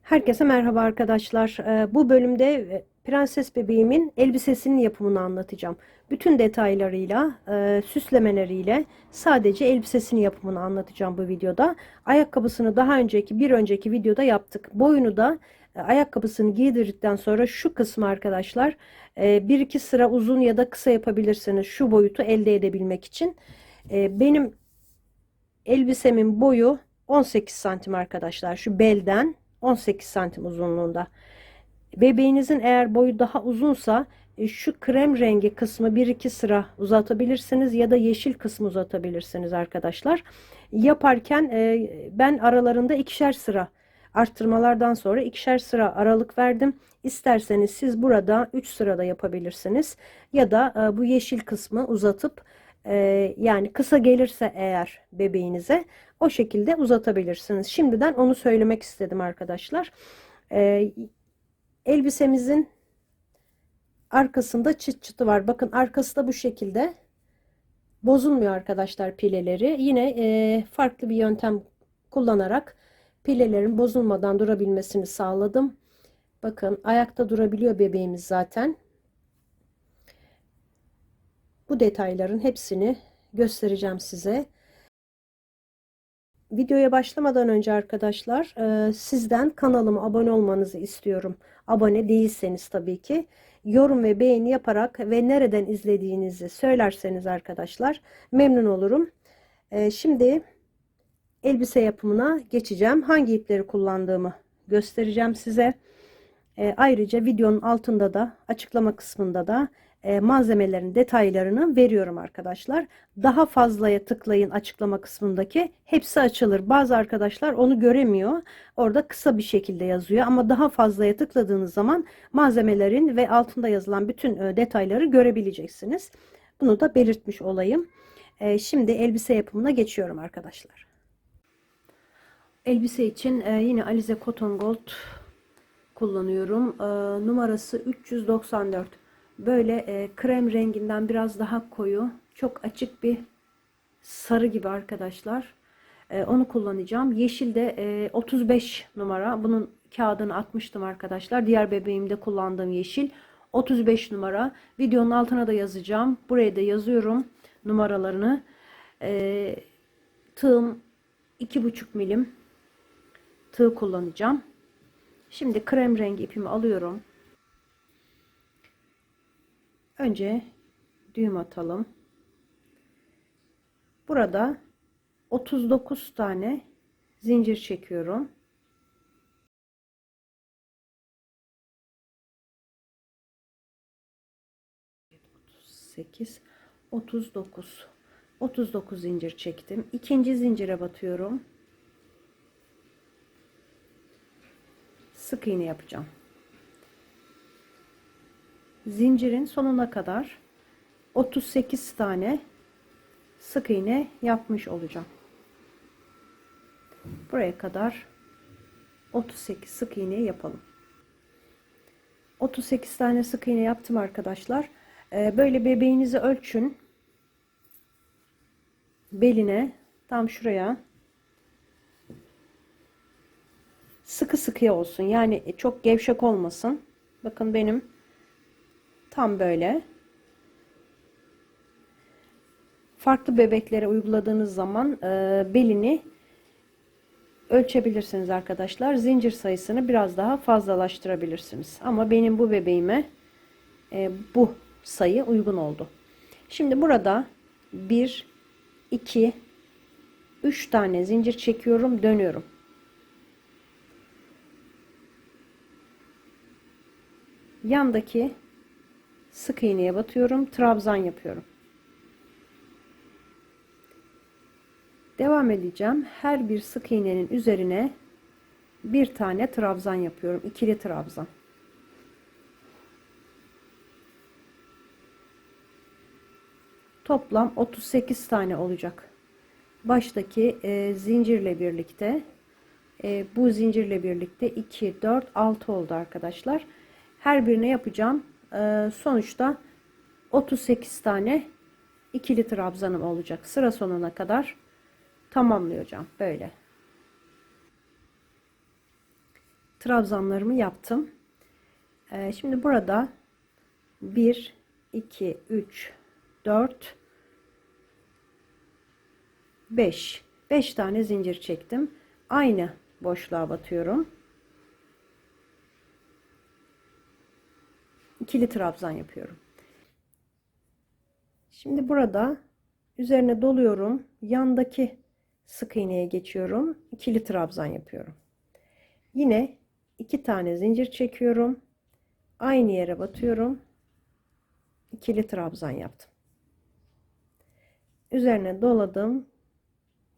Herkese merhaba arkadaşlar. Bu bölümde prenses bebeğimin elbisesinin yapımını anlatacağım. Bütün detaylarıyla, süslemeleriyle sadece elbisesinin yapımını anlatacağım bu videoda. Ayakkabısını daha bir önceki videoda yaptık. Boyunu da ayakkabısını giydirdikten sonra şu kısmı arkadaşlar bir iki sıra uzun ya da kısa yapabilirsiniz. Şu boyutu elde edebilmek için. Benim elbisemin boyu 18 santim arkadaşlar. Şu belden 18 santim uzunluğunda. Bebeğinizin eğer boyu daha uzunsa şu krem rengi kısmı bir iki sıra uzatabilirsiniz ya da yeşil kısmı uzatabilirsiniz arkadaşlar. Yaparken ben aralarında ikişer sıra arttırmalardan sonra ikişer sıra aralık verdim. İsterseniz siz burada 3 sırada yapabilirsiniz ya da bu yeşil kısmı uzatıp yani kısa gelirse eğer bebeğinize o şekilde uzatabilirsiniz. Şimdiden onu söylemek istedim arkadaşlar. E, Elbisemizin arkasında çıt çıtı var. Bakın arkası da bu şekilde bozulmuyor arkadaşlar pileleri. Yine farklı bir yöntem kullanarak pilelerin bozulmadan durabilmesini sağladım. Bakın ayakta durabiliyor bebeğimiz zaten. Bu detayların hepsini göstereceğim size. Videoya başlamadan önce arkadaşlar sizden kanalıma abone olmanızı istiyorum. Abone değilseniz tabii ki yorum ve beğeni yaparak ve nereden izlediğinizi söylerseniz arkadaşlar memnun olurum. Şimdi elbise yapımına geçeceğim. Hangi ipleri kullandığımı göstereceğim size. Ayrıca videonun altında da açıklama kısmında da malzemelerin detaylarını veriyorum arkadaşlar. Daha fazlaya tıklayın açıklama kısmındaki. Hepsi açılır. Bazı arkadaşlar onu göremiyor. Orada kısa bir şekilde yazıyor ama daha fazlaya tıkladığınız zaman malzemelerin ve altında yazılan bütün detayları görebileceksiniz. Bunu da belirtmiş olayım. Şimdi elbise yapımına geçiyorum arkadaşlar. Elbise için yine Alize Cotton Gold kullanıyorum. Numarası 394. Böyle krem renginden biraz daha koyu, çok açık bir sarı gibi arkadaşlar. Onu kullanacağım. Yeşil de 35 numara. Bunun kağıdını atmıştım arkadaşlar. Diğer bebeğimde kullandığım yeşil 35 numara. Videonun altına da yazacağım. Buraya da yazıyorum numaralarını. Tığım 2,5 milim tığ kullanacağım. Şimdi krem rengi ipimi alıyorum. Önce düğüm atalım. Burada 39 tane zincir çekiyorum. Sekiz, 39. 39 zincir çektim. İkinci zincire batıyorum. Sık iğne yapacağım. Zincirin sonuna kadar 38 tane sık iğne yapmış olacağım. Buraya kadar 38 sık iğne yapalım. 38 tane sık iğne yaptım arkadaşlar. Böyle bebeğinizi ölçün. Beline tam şuraya sıkı sıkıya olsun. Yani çok gevşek olmasın. Bakın benim tam böyle. Farklı bebeklere uyguladığınız zaman belini ölçebilirsiniz arkadaşlar. Zincir sayısını biraz daha fazlalaştırabilirsiniz. Ama benim bu bebeğime bu sayı uygun oldu. Şimdi burada 1, 2, 3 tane zincir çekiyorum, dönüyorum. Yandaki sık iğneye batıyorum, trabzan yapıyorum. Devam edeceğim. Her bir sık iğnenin üzerine bir tane trabzan yapıyorum. İkili trabzan. Toplam 38 tane olacak. Baştaki zincirle birlikte bu zincirle birlikte 2, 4, 6 oldu arkadaşlar. Her birine yapacağım. Sonuçta 38 tane ikili trabzanım olacak. Sıra sonuna kadar tamamlayacağım. Böyle. trabzanlarımı yaptım. Şimdi burada 1, 2, 3, 4, 5. 5 tane zincir çektim. Aynı boşluğa batıyorum. İkili trabzan yapıyorum. Şimdi burada üzerine doluyorum. Yandaki sık iğneye geçiyorum. İkili trabzan yapıyorum. Yine 2 tane zincir çekiyorum. Aynı yere batıyorum. İkili trabzan yaptım. Üzerine doladım.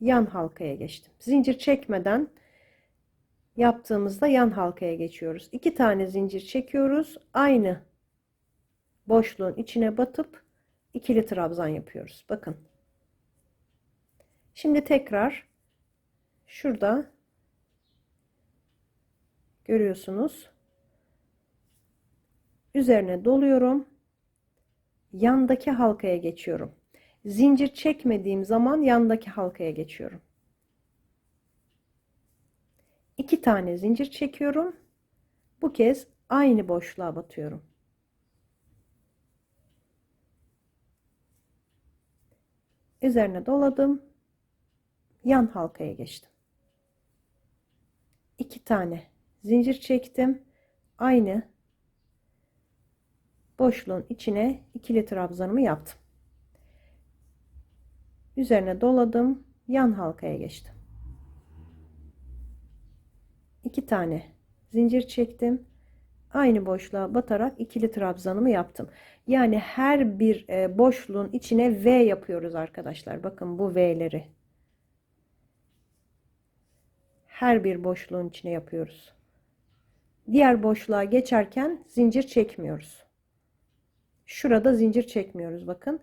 Yan halkaya geçtim. Zincir çekmeden yaptığımızda yan halkaya geçiyoruz. 2 tane zincir çekiyoruz. Aynı boşluğun içine batıp ikili trabzan yapıyoruz. Bakın. Şimdi tekrar şurada görüyorsunuz. Üzerine doluyorum. Yandaki halkaya geçiyorum. Zincir çekmediğim zaman yandaki halkaya geçiyorum. 2 tane zincir çekiyorum. Bu kez aynı boşluğa batıyorum. Üzerine doladım. Yan halkaya geçtim. 2 tane zincir çektim. Aynı boşluğun içine ikili trabzanımı yaptım. Üzerine doladım. Yan halkaya geçtim. 2 tane zincir çektim. Aynı boşluğa batarak ikili trabzanımı yaptım. Yani her bir boşluğun içine V yapıyoruz arkadaşlar. Bakın bu V'leri. Her bir boşluğun içine yapıyoruz. Diğer boşluğa geçerken zincir çekmiyoruz. Şurada zincir çekmiyoruz. Bakın.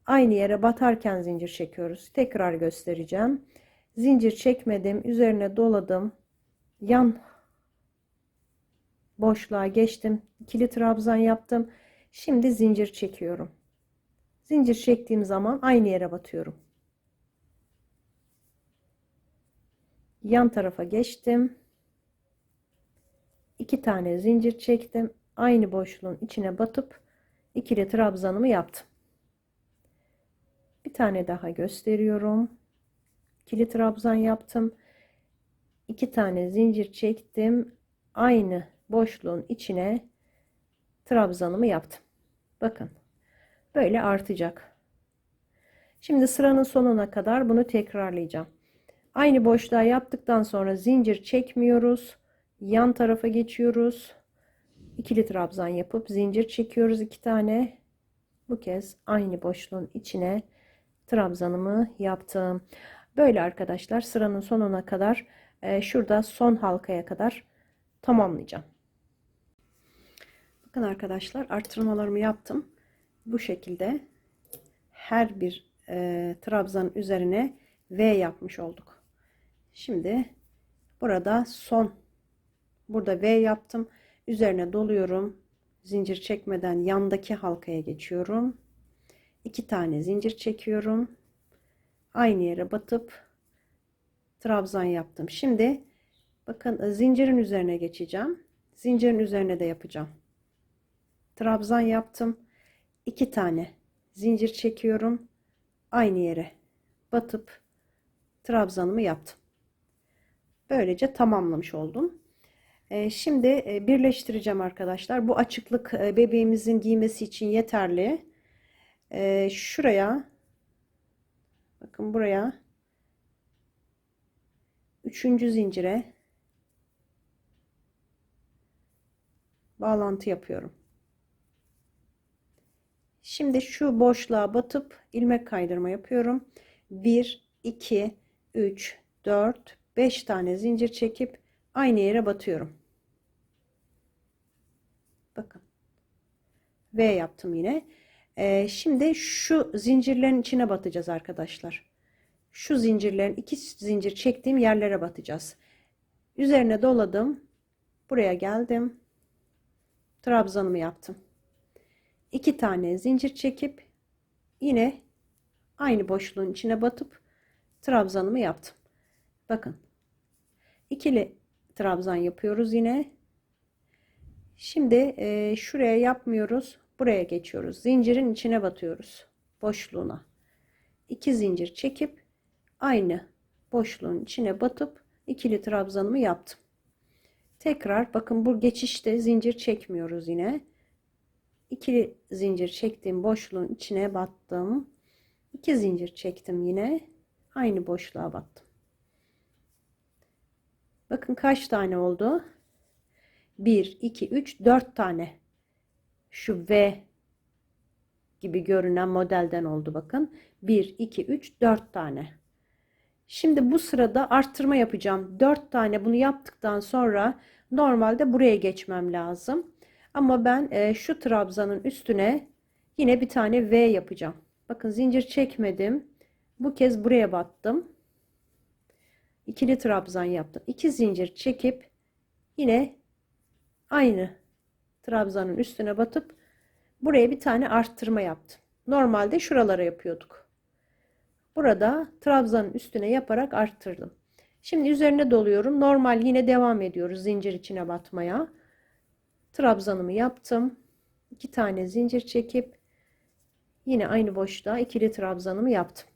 Aynı yere batarken zincir çekiyoruz. Tekrar göstereceğim. Zincir çekmedim. Üzerine doladım. Yan boşluğa geçtim. İkili trabzan yaptım. Şimdi zincir çekiyorum. Zincir çektiğim zaman aynı yere batıyorum. Yan tarafa geçtim. 2 tane zincir çektim. Aynı boşluğun içine batıp ikili trabzanımı yaptım. Bir tane daha gösteriyorum. İkili trabzan yaptım. 2 tane zincir çektim. Aynı boşluğun içine trabzanımı yaptım. Bakın. Böyle artacak. Şimdi sıranın sonuna kadar bunu tekrarlayacağım. Aynı boşluğa yaptıktan sonra zincir çekmiyoruz. Yan tarafa geçiyoruz. İkili trabzan yapıp zincir çekiyoruz 2 tane. Bu kez aynı boşluğun içine trabzanımı yaptım. Böyle arkadaşlar sıranın sonuna kadar şurada son halkaya kadar tamamlayacağım. Bakın arkadaşlar arttırmalarımı yaptım. Bu şekilde her bir trabzanın üzerine V yapmış olduk. Şimdi burada burada V yaptım. Üzerine doluyorum. Zincir çekmeden yandaki halkaya geçiyorum. 2 tane zincir çekiyorum. Aynı yere batıp trabzan yaptım. Şimdi bakın zincirin üzerine geçeceğim. Zincirin üzerine de yapacağım. Trabzan yaptım. 2 tane zincir çekiyorum. Aynı yere batıp trabzanımı yaptım. Böylece tamamlamış oldum. Şimdi birleştireceğim arkadaşlar. Bu açıklık bebeğimizin giymesi için yeterli. Şuraya bakın buraya 3. zincire bağlantı yapıyorum. Şimdi şu boşluğa batıp ilmek kaydırma yapıyorum. 1, 2, 3, 4, 5 tane zincir çekip aynı yere batıyorum. Bakın. V yaptım yine. Şimdi şu zincirlerin içine batacağız arkadaşlar. Şu zincirlerin 2 zincir çektiğim yerlere batacağız. Üzerine doladım. Buraya geldim. Trabzanımı yaptım. 2 tane zincir çekip yine aynı boşluğun içine batıp trabzanımı yaptım. Bakın. İkili trabzan yapıyoruz yine. Şimdi şuraya yapmıyoruz. Buraya geçiyoruz. Zincirin içine batıyoruz. Boşluğuna. 2 zincir çekip aynı boşluğun içine batıp ikili trabzanımı yaptım. Tekrar bakın, bu geçişte zincir çekmiyoruz yine. İkili zincir çektiğim boşluğun içine battım. 2 zincir çektim yine. Aynı boşluğa battım. Bakın kaç tane oldu? 1, 2, 3, 4 tane. Şu V gibi görünen modelden oldu bakın. 1, 2, 3, 4 tane. Şimdi bu sırada arttırma yapacağım. 4 tane bunu yaptıktan sonra normalde buraya geçmem lazım. Ama ben şu trabzanın üstüne yine bir tane V yapacağım. Bakın zincir çekmedim. Bu kez buraya battım. İkili trabzan yaptım. 2 zincir çekip yine aynı trabzanın üstüne batıp buraya bir tane arttırma yaptım. Normalde şuralara yapıyorduk. Burada trabzanın üstüne yaparak arttırdım. Şimdi üzerine doluyorum. Normal yine devam ediyoruz zincir içine batmaya. Trabzanımı yaptım. 2 tane zincir çekip yine aynı boşluğa ikili trabzanımı yaptım.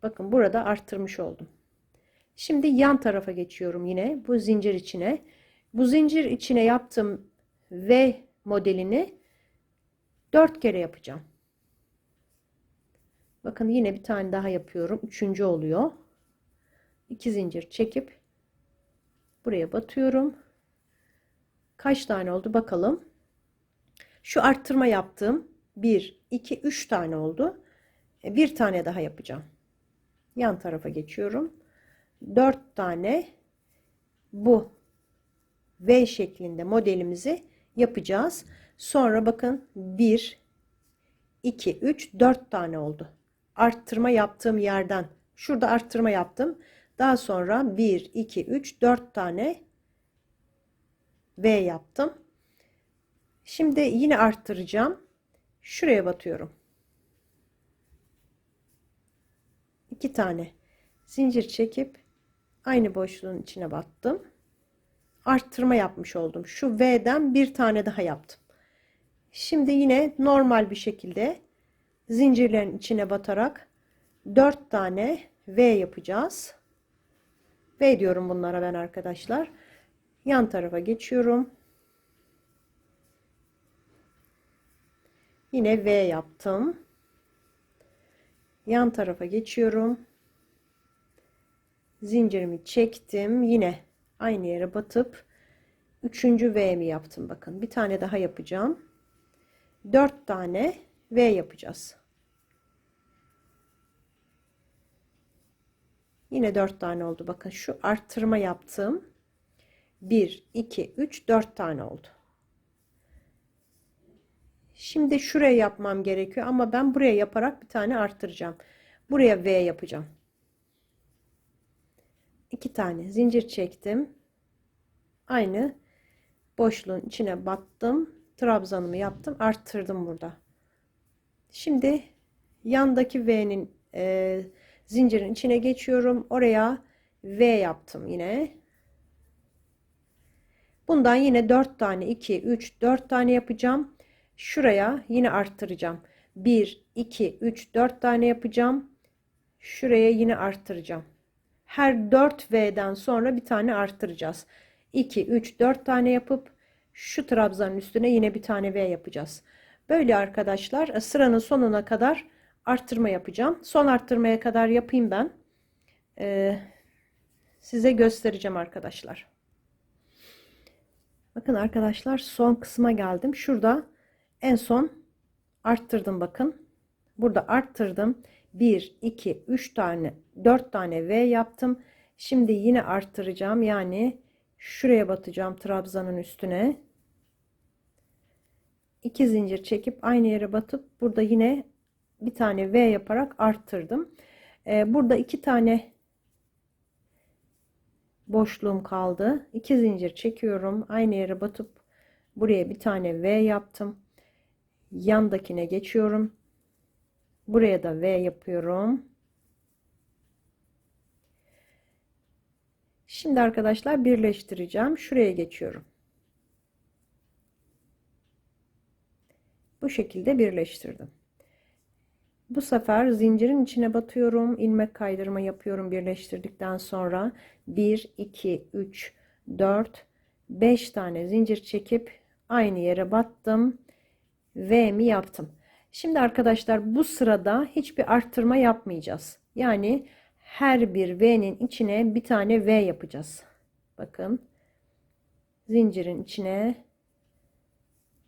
Bakın burada arttırmış oldum. Şimdi yan tarafa geçiyorum yine bu zincir içine. Bu zincir içine yaptığım V modelini 4 kere yapacağım. Bakın yine bir tane daha yapıyorum. Üçüncü oluyor. 2 zincir çekip buraya batıyorum. Kaç tane oldu bakalım. Şu arttırma yaptığım 1, 2, 3 tane oldu. Bir tane daha yapacağım. Yan tarafa geçiyorum. 4 tane bu V şeklinde modelimizi yapacağız. Sonra bakın 1, 2, 3, 4 tane oldu. Arttırma yaptığım yerden. Şurada arttırma yaptım. Daha sonra 1, 2, 3, 4 tane V yaptım. Şimdi yine arttıracağım. Şuraya batıyorum. 2 tane zincir çekip aynı boşluğun içine battım. Arttırma yapmış oldum. Şu V'den bir tane daha yaptım. Şimdi yine normal bir şekilde zincirlerin içine batarak 4 tane V yapacağız. V diyorum bunlara ben arkadaşlar. Yan tarafa geçiyorum. Yine V yaptım. Yan tarafa geçiyorum. Zincirimi çektim. Yine aynı yere batıp 3. V'mi yaptım. Bakın bir tane daha yapacağım. 4 tane V yapacağız. Yine 4 tane oldu. Bakın şu arttırma yaptım. 1, 2, 3, 4 tane oldu. Şimdi şuraya yapmam gerekiyor ama ben buraya yaparak bir tane arttıracağım. Buraya V yapacağım. 2 tane zincir çektim. Aynı boşluğun içine battım. Trabzanımı yaptım. Arttırdım burada. Şimdi yandaki V'nin zincirin içine geçiyorum. Oraya V yaptım yine. Bundan yine 4 tane 2, 3, 4 tane yapacağım. Şuraya yine arttıracağım. 1, 2, 3, 4 tane yapacağım. Şuraya yine arttıracağım. Her 4 V'den sonra bir tane arttıracağız. 2, 3, 4 tane yapıp şu trabzanın üstüne yine bir tane V yapacağız. Böyle arkadaşlar sıranın sonuna kadar arttırma yapacağım. Son arttırmaya kadar yapayım ben. Size göstereceğim arkadaşlar. Bakın arkadaşlar son kısma geldim. Şurada en son arttırdım bakın. Burada arttırdım. 1, 2, 3 tane 4 tane V yaptım. Şimdi yine arttıracağım. Yani şuraya batacağım trabzanın üstüne. 2 zincir çekip aynı yere batıp burada yine bir tane V yaparak arttırdım. Burada 2 tane boşluğum kaldı. 2 zincir çekiyorum. Aynı yere batıp buraya bir tane V yaptım. Yandakine geçiyorum. Buraya da V yapıyorum. Şimdi arkadaşlar birleştireceğim. Şuraya geçiyorum. Bu şekilde birleştirdim. Bu sefer zincirin içine batıyorum. İlmek kaydırma yapıyorum birleştirdikten sonra. 1, 2, 3, 4, 5 tane zincir çekip aynı yere battım. V'mi yaptım. Şimdi arkadaşlar bu sırada hiçbir arttırma yapmayacağız. Yani her bir V'nin içine bir tane V yapacağız. Bakın. Zincirin içine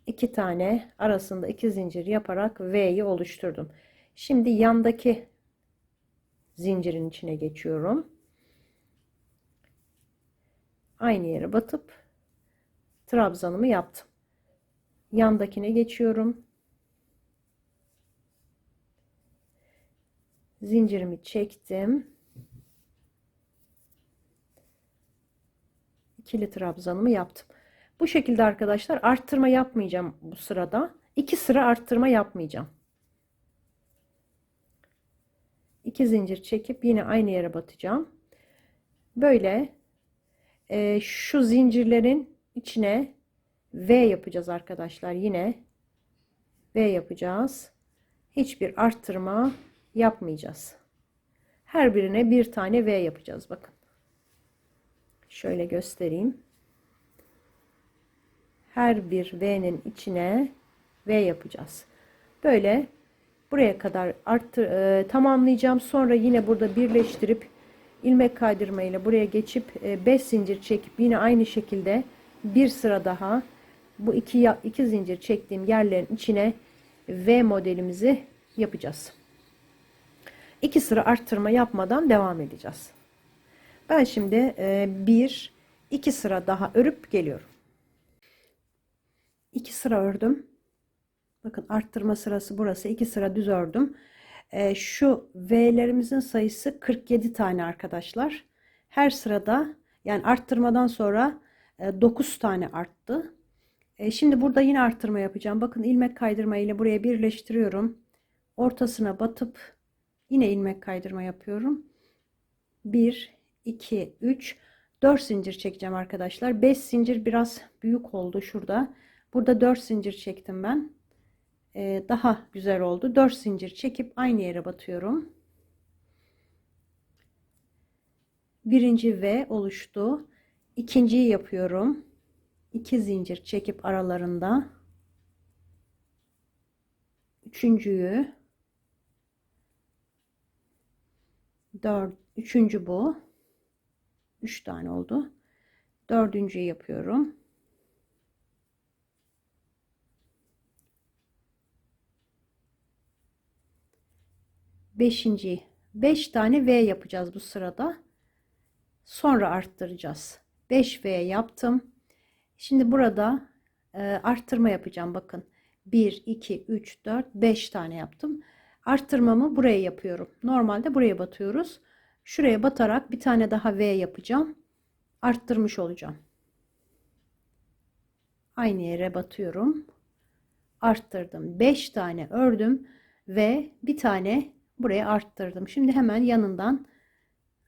2 tane arasında 2 zincir yaparak V'yi oluşturdum. Şimdi yandaki zincirin içine geçiyorum. Aynı yere batıp trabzanımı yaptım. Yandakine geçiyorum. Zincirimi çektim. İkili trabzanımı yaptım. Bu şekilde arkadaşlar arttırma yapmayacağım bu sırada. 2 sıra arttırma yapmayacağım. 2 zincir çekip yine aynı yere batacağım. Böyle şu zincirlerin içine V yapacağız arkadaşlar. Yine V yapacağız. Hiçbir arttırma yapmayacağız. Her birine bir tane V yapacağız. Bakın. Şöyle göstereyim. Her bir V'nin içine V yapacağız. Böyle buraya kadar tamamlayacağım. Sonra yine burada birleştirip ilmek kaydırma ile buraya geçip 5 zincir çekip yine aynı şekilde bir sıra daha bu iki zincir çektiğim yerlerin içine V modelimizi yapacağız. 2 sıra arttırma yapmadan devam edeceğiz. Ben şimdi 2 sıra daha örüp geliyorum. 2 sıra ördüm. Bakın arttırma sırası burası. 2 sıra düz ördüm. Şu V'lerimizin sayısı 47 tane arkadaşlar. Her sırada yani arttırmadan sonra 9 tane arttı. Şimdi burada yine arttırma yapacağım. Bakın ilmek kaydırma ile buraya birleştiriyorum. Ortasına batıp yine ilmek kaydırma yapıyorum. 1, 2, 3, 4 zincir çekeceğim arkadaşlar. 5 zincir biraz büyük oldu şurada. Burada 4 zincir çektim ben. Daha güzel oldu. 4 zincir çekip aynı yere batıyorum. Birinci V oluştu. İkinciyi yapıyorum. 2 zincir çekip aralarında. Üçüncüyü. Üçüncü bu. 3 tane oldu. Dördüncüyü yapıyorum. Beşinci. 5 tane V yapacağız bu sırada. Sonra arttıracağız. 5 V yaptım. Şimdi burada arttırma yapacağım. Bakın 1, 2, 3, 4, 5 tane yaptım. Arttırmamı buraya yapıyorum. Normalde buraya batıyoruz. Şuraya batarak bir tane daha V yapacağım. Arttırmış olacağım. Aynı yere batıyorum. Arttırdım. 5 tane ördüm ve bir tane buraya arttırdım. Şimdi hemen yanından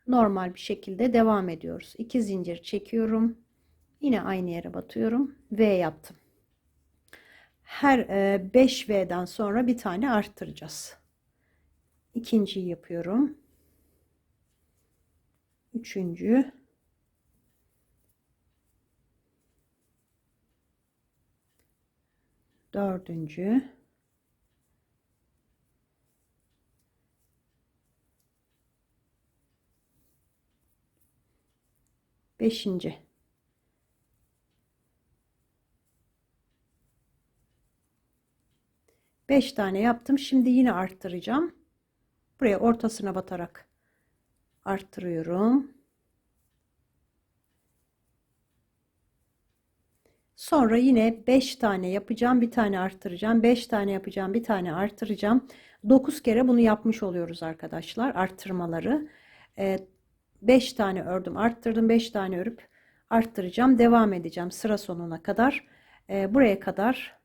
normal bir şekilde devam ediyoruz. 2 zincir çekiyorum. Yine aynı yere batıyorum. V yaptım. Her 5 V'den sonra bir tane arttıracağız. İkinciyi yapıyorum. Üçüncü. Dördüncü. Beşinci. Beş tane yaptım. Şimdi yine arttıracağım. Buraya ortasına batarak arttırıyorum. Sonra yine 5 tane yapacağım. Bir tane arttıracağım. 5 tane yapacağım. Bir tane arttıracağım. 9 kere bunu yapmış oluyoruz arkadaşlar. Arttırmaları. 5 tane ördüm. Arttırdım. 5 tane örüp arttıracağım. Devam edeceğim sıra sonuna kadar. Buraya kadar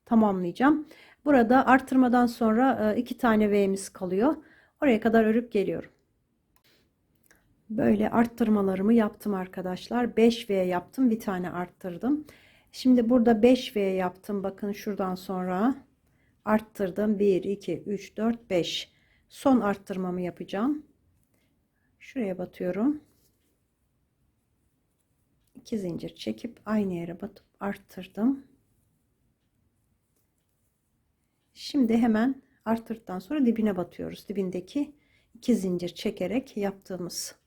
tamamlayacağım. Burada arttırmadan sonra 2 tane V'miz kalıyor. Oraya kadar örüp geliyorum. Böyle arttırmalarımı yaptım arkadaşlar. 5V yaptım. Bir tane arttırdım. Şimdi burada 5V yaptım. Bakın şuradan sonra arttırdım. 1, 2, 3, 4, 5. Son arttırmamı yapacağım. Şuraya batıyorum. 2 zincir çekip aynı yere batıp arttırdım. Şimdi hemen arttırdıktan sonra dibine batıyoruz. Dibindeki 2 zincir çekerek yaptığımız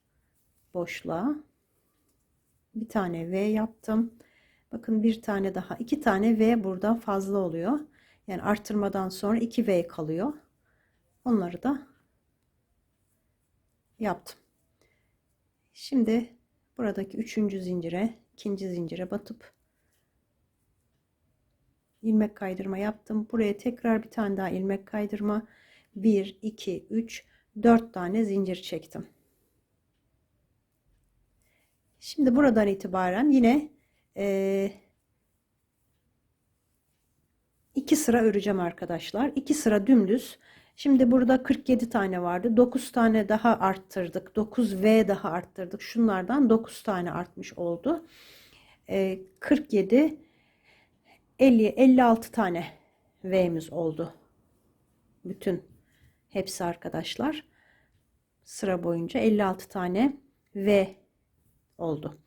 boşluğa bir tane V yaptım. Bakın bir tane daha, 2 tane V buradan fazla oluyor. Yani arttırmadan sonra 2 V kalıyor. Onları da yaptım. Şimdi buradaki 3. zincire, 2. zincire batıp ilmek kaydırma yaptım. Buraya tekrar bir tane daha ilmek kaydırma. 1, 2, 3, 4 tane zincir çektim. Şimdi buradan itibaren yine 2 sıra öreceğim arkadaşlar. 2 sıra dümdüz. Şimdi burada 47 tane vardı. 9 tane daha arttırdık. 9V daha arttırdık. Şunlardan 9 tane artmış oldu. 47, 50, 56 tane V'miz oldu. Bütün hepsi arkadaşlar. Sıra boyunca 56 tane V oldu.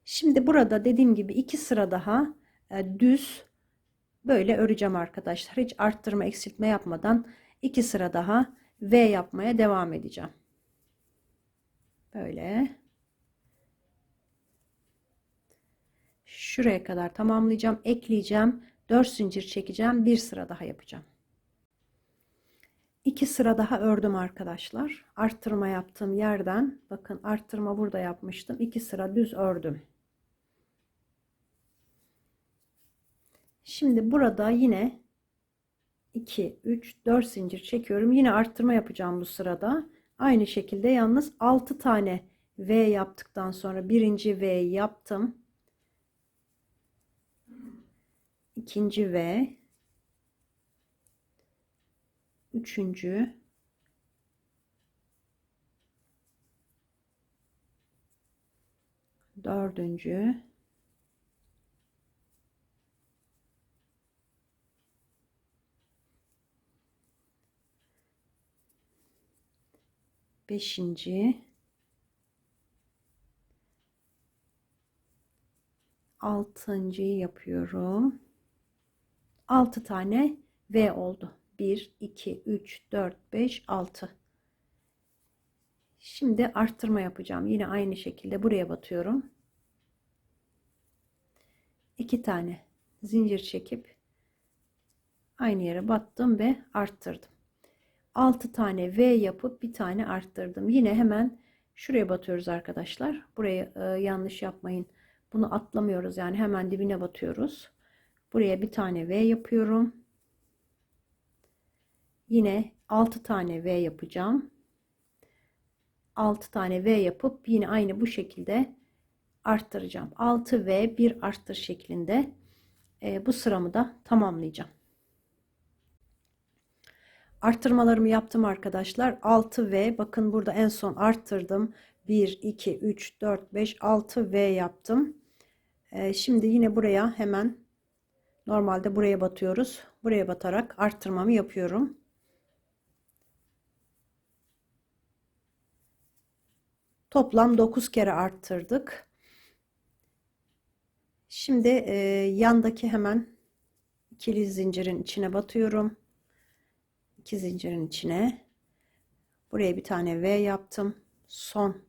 Şimdi burada dediğim gibi 2 sıra daha düz böyle öreceğim arkadaşlar. Hiç arttırma eksiltme yapmadan 2 sıra daha V yapmaya devam edeceğim. Böyle. Şuraya kadar tamamlayacağım. Ekleyeceğim. 4 zincir çekeceğim. Bir sıra daha yapacağım. 2 sıra daha ördüm arkadaşlar. Arttırma yaptığım yerden, bakın arttırma burada yapmıştım. 2 sıra düz ördüm. Şimdi burada yine 2, 3, 4 zincir çekiyorum. Yine arttırma yapacağım bu sırada. Aynı şekilde yalnız 6 tane V yaptıktan sonra birinci V yaptım. İkinci V. Üçüncü. Dördüncü. Beşinci. Altıncıyı yapıyorum. 6 tane V oldu. 1, 2, 3, 4, 5, 6. Şimdi arttırma yapacağım. Yine aynı şekilde buraya batıyorum. 2 tane zincir çekip aynı yere battım ve arttırdım. 6 tane V yapıp bir tane arttırdım. Yine hemen şuraya batıyoruz arkadaşlar. Buraya yanlış yapmayın. Bunu atlamıyoruz. Yani hemen dibine batıyoruz. Buraya bir tane V yapıyorum. Yine 6 tane V yapacağım. 6 tane V yapıp yine aynı bu şekilde arttıracağım. 6 V bir arttır şeklinde bu sıramı da tamamlayacağım. Arttırmalarımı yaptım arkadaşlar. 6 V, bakın burada en son arttırdım. 1, 2, 3, 4, 5, 6 V yaptım. Şimdi yine buraya hemen normalde buraya batıyoruz. Buraya batarak arttırmamı yapıyorum. Toplam 9 kere arttırdık. Şimdi yandaki hemen ikili zincirin içine batıyorum. 2 zincirin içine. Buraya bir tane V yaptım. Son.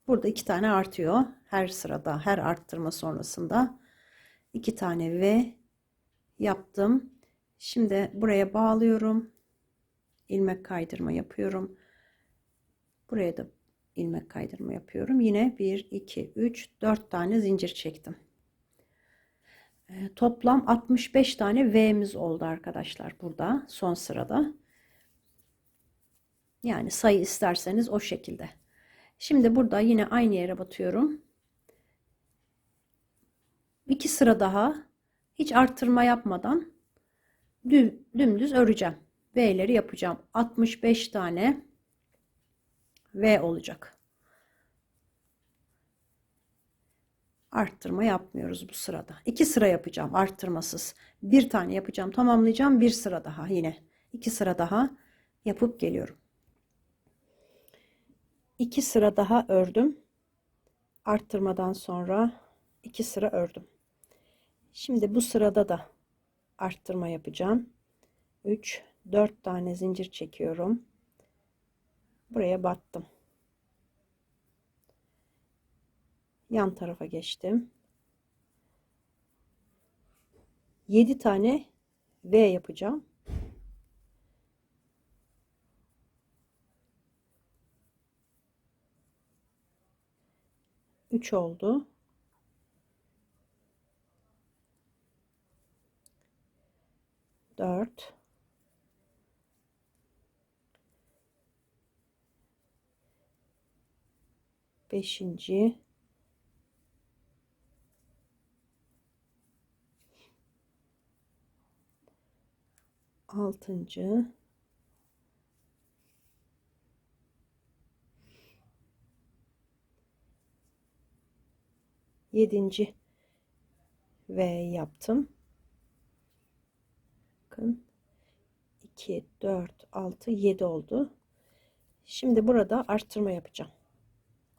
Burada 2 tane artıyor. Her sırada, her arttırma sonrasında 2 tane V yaptım. Şimdi buraya bağlıyorum. İlmek kaydırma yapıyorum. Buraya da ilmek kaydırma yapıyorum. Yine 1, 2, 3, 4 tane zincir çektim. Toplam 65 tane V'miz oldu arkadaşlar burada son sırada. Yani sayı isterseniz o şekilde. Şimdi burada yine aynı yere batıyorum. 2 sıra daha hiç arttırma yapmadan dümdüz öreceğim. V'leri yapacağım. 65 tane V olacak. Arttırma yapmıyoruz bu sırada. 2 sıra yapacağım arttırmasız. Bir tane yapacağım, tamamlayacağım. Bir sıra daha yine. 2 sıra daha yapıp geliyorum. 2 sıra daha ördüm. Arttırmadan sonra 2 sıra ördüm. Şimdi bu sırada da arttırma yapacağım. 3 4 tane zincir çekiyorum. Buraya battım. Yan tarafa geçtim. 7 tane V yapacağım. 3 oldu. 4 beşinci, 6. 7. V yaptım. Bakın 2 4 6 7 oldu. Şimdi burada arttırma yapacağım.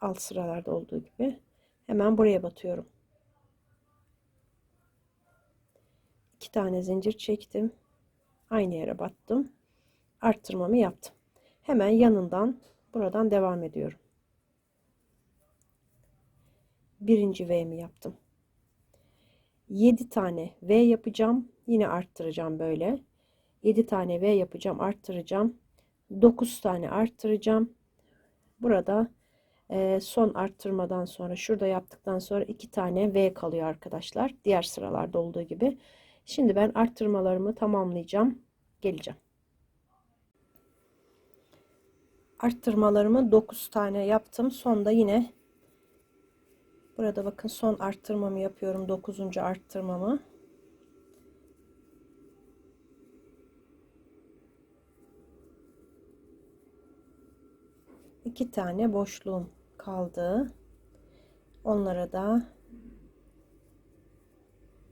Alt sıralarda olduğu gibi. Hemen buraya batıyorum. 2 tane zincir çektim. Aynı yere battım. Arttırmamı yaptım. Hemen yanından buradan devam ediyorum. Birinci V'mi yaptım. 7 tane V yapacağım. Yine arttıracağım böyle. 7 tane V yapacağım, arttıracağım. 9 tane arttıracağım. Burada son arttırmadan sonra şurada yaptıktan sonra 2 tane V kalıyor arkadaşlar. Diğer sıralarda olduğu gibi. Şimdi ben arttırmalarımı tamamlayacağım. Geleceğim. Arttırmalarımı 9 tane yaptım. Sonda yine burada bakın son arttırmamı yapıyorum. 9. arttırmamı. İki tane boşluğum kaldı. Onlara da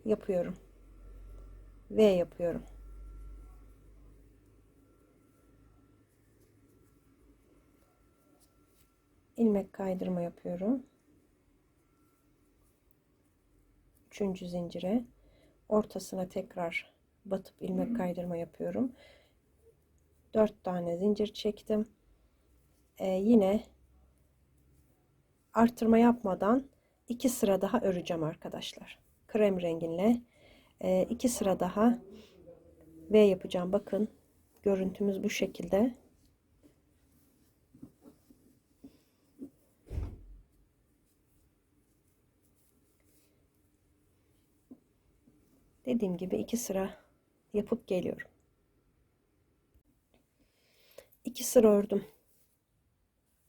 yapıyorum. V yapıyorum. İlmek kaydırma yapıyorum. 3. zincire ortasına tekrar batıp ilmek kaydırma yapıyorum. 4 tane zincir çektim. Yine artırma yapmadan 2 sıra daha öreceğim arkadaşlar. Krem renginle 2 sıra daha V yapacağım. Bakın görüntümüz bu şekilde. Dediğim gibi 2 sıra yapıp geliyorum. 2 sıra ördüm.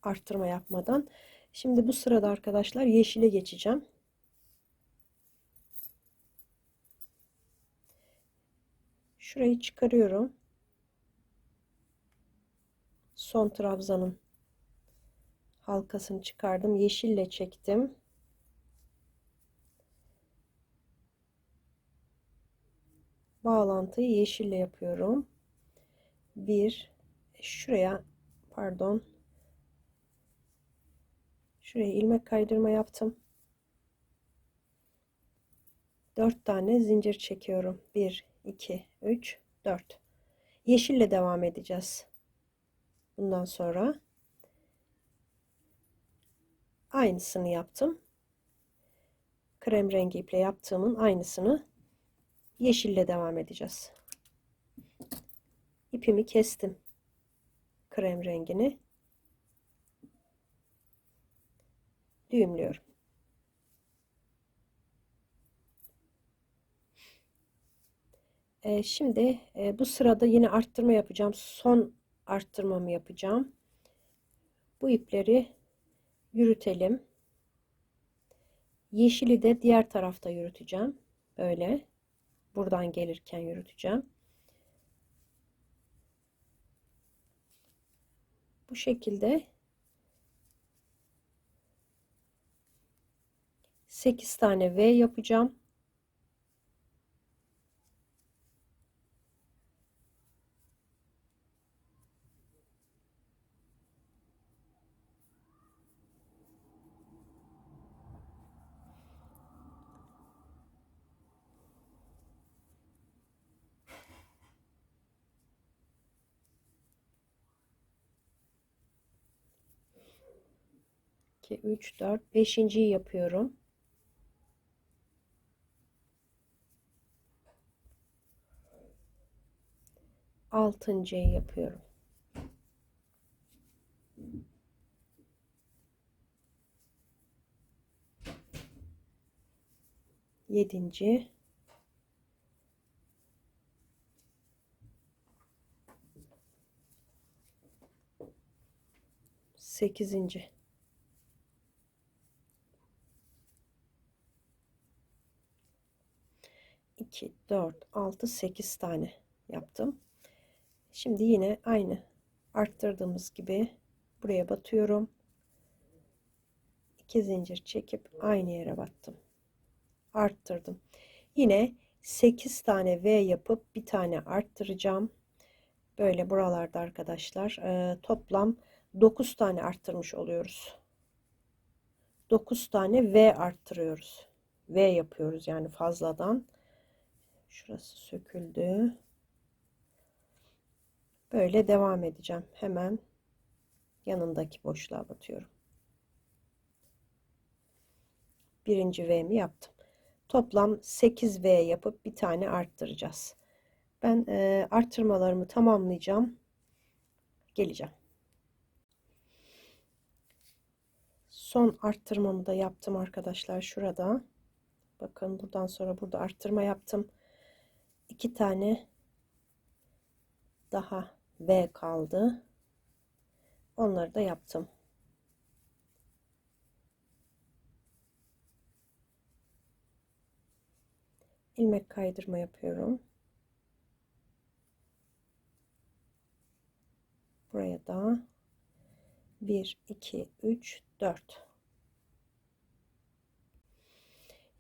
Arttırma yapmadan. Şimdi bu sırada arkadaşlar yeşile geçeceğim. Şurayı çıkarıyorum. Son trabzanın halkasını çıkardım. Yeşille çektim. Bağlantıyı yeşille yapıyorum. Şuraya pardon. Şuraya ilmek kaydırma yaptım. 4 tane zincir çekiyorum. 1 2 3 4. Yeşille devam edeceğiz. Bundan sonra aynısını yaptım. Krem rengi iple yaptığımın aynısını yeşille devam edeceğiz. İpimi kestim. Krem rengini düğümlüyorum. Şimdi bu sırada yine arttırma yapacağım. Son arttırmamı yapacağım. Bu ipleri yürütelim. Yeşili de diğer tarafta yürüteceğim. Böyle buradan gelirken yürüteceğim. Bu şekilde 8 tane V yapacağım. İki, üç, dört, beşinciyi yapıyorum. Altıncıyı yapıyorum. Yedinci. Sekizinci. 2, 4, 6, 8 tane yaptım. Şimdi yine aynı arttırdığımız gibi buraya batıyorum. 2 zincir çekip aynı yere battım. Arttırdım. Yine 8 tane V yapıp bir tane arttıracağım. Böyle buralarda arkadaşlar toplam 9 tane arttırmış oluyoruz. 9 tane V arttırıyoruz. V yapıyoruz yani fazladan. Şurası söküldü. Böyle devam edeceğim. Hemen yanındaki boşluğa batıyorum. Birinci V'mi yaptım. Toplam 8 V yapıp bir tane arttıracağız. Ben arttırmalarımı tamamlayacağım. Geleceğim. Son arttırmamı da yaptım arkadaşlar şurada. Bakın buradan sonra burada arttırma yaptım. 2 tane daha V kaldı. Onları da yaptım. İlmek kaydırma yapıyorum. Buraya da 1, 2, 3, 4.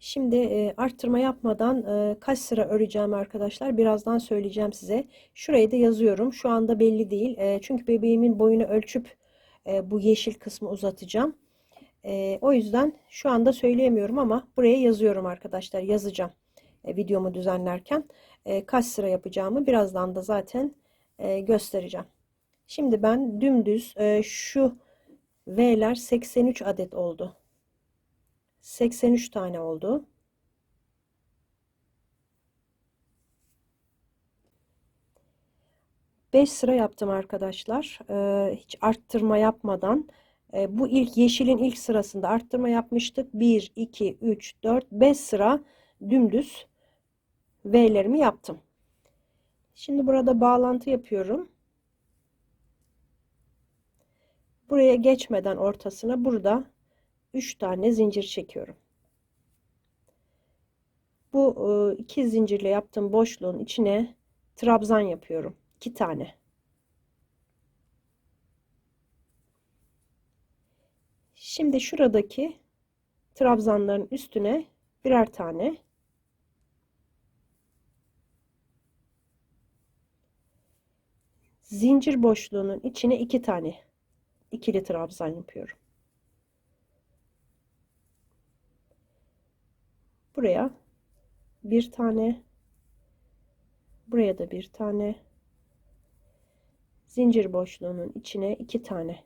Şimdi arttırma yapmadan kaç sıra öreceğim arkadaşlar birazdan söyleyeceğim size. Şurayı da yazıyorum. Şu anda belli değil. Çünkü bebeğimin boyunu ölçüp bu yeşil kısmı uzatacağım. O yüzden şu anda söyleyemiyorum ama buraya yazıyorum arkadaşlar. Yazacağım videomu düzenlerken. Kaç sıra yapacağımı birazdan da zaten göstereceğim. Şimdi ben dümdüz şu V'ler 83 adet oldu. 83 tane oldu. Beş sıra yaptım arkadaşlar. Hiç arttırma yapmadan. Bu ilk yeşilin ilk sırasında arttırma yapmıştık. 1, 2, 3, 4, 5 sıra dümdüz V'lerimi yaptım. Şimdi burada bağlantı yapıyorum. Buraya geçmeden ortasına burada 3 tane zincir çekiyorum. Bu iki zincirle yaptığım boşluğun içine trabzan yapıyorum. 2 tane. Şimdi şuradaki trabzanların üstüne birer tane zincir boşluğunun içine 2 tane ikili trabzan yapıyorum. Buraya bir tane, buraya da bir tane, zincir boşluğunun içine 2 tane.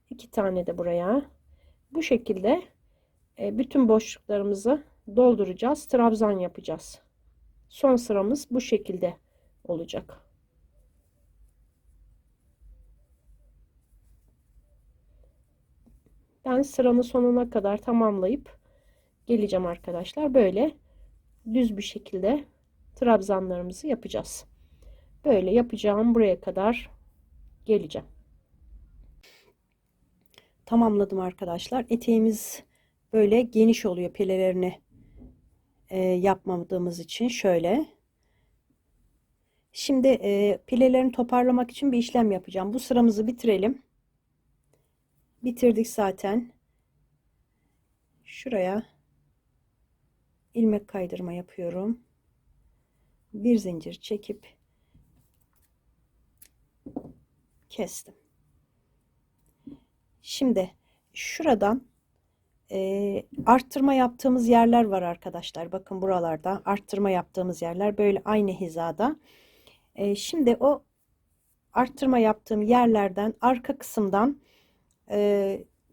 İki tane de buraya. Bu şekilde bütün boşluklarımızı dolduracağız. Trabzan yapacağız. Son sıramız bu şekilde olacak. Ben sıramın sonuna kadar tamamlayıp geleceğim arkadaşlar. Böyle düz bir şekilde trabzanlarımızı yapacağız. Böyle yapacağım buraya kadar geleceğim. Tamamladım arkadaşlar. Eteğimiz böyle geniş oluyor pilelerini yapmadığımız için şöyle. Şimdi pilelerini toparlamak için bir işlem yapacağım. Bu sıramızı bitirelim. Bitirdik zaten. Şuraya ilmek kaydırma yapıyorum. Bir zincir çekip kestim. Şimdi şuradan arttırma yaptığımız yerler var arkadaşlar. Bakın buralarda arttırma yaptığımız yerler böyle aynı hizada. Şimdi o arttırma yaptığım yerlerden arka kısımdan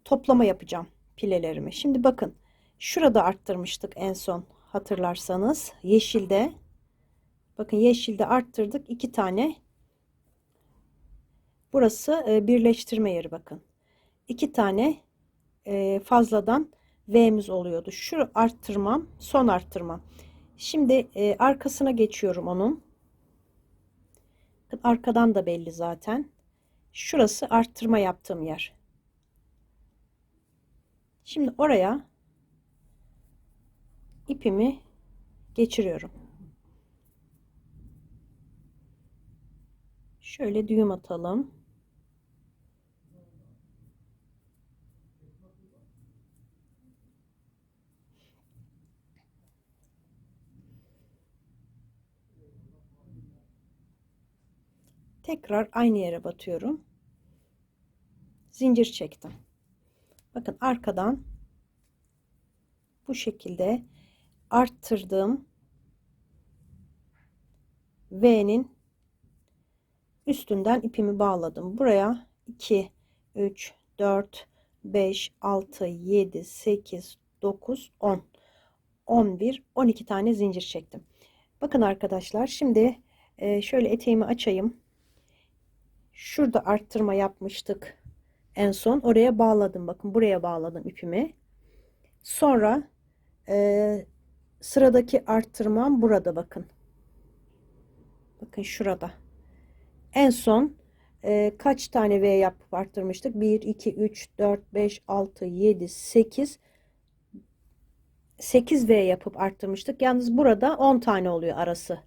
toplama yapacağım pilelerimi. Şimdi bakın şurada arttırmıştık en son hatırlarsanız yeşilde. Bakın yeşilde arttırdık 2 tane. Burası birleştirme yeri bakın. 2 tane fazladan V'miz oluyordu. Şu arttırmam, son arttırmam. Şimdi arkasına geçiyorum onun. Arkadan da belli zaten. Şurası arttırma yaptığım yer. Şimdi oraya ipimi geçiriyorum. Şöyle düğüm atalım. Tekrar aynı yere batıyorum. Zincir çektim. Bakın arkadan bu şekilde arttırdığım V'nin üstünden ipimi bağladım. Buraya 2, 3, 4, 5, 6, 7, 8, 9, 10, 11, 12 tane zincir çektim. Bakın arkadaşlar şimdi şöyle eteğimi açayım. Şurada arttırma yapmıştık. En son oraya bağladım. Bakın buraya bağladım ipimi. Sonra sıradaki arttırmam burada bakın. Bakın şurada. En son kaç tane V yapıp arttırmıştık? 1, 2, 3, 4, 5, 6, 7, 8. 8 V yapıp arttırmıştık. Yalnız burada 10 tane oluyor arası.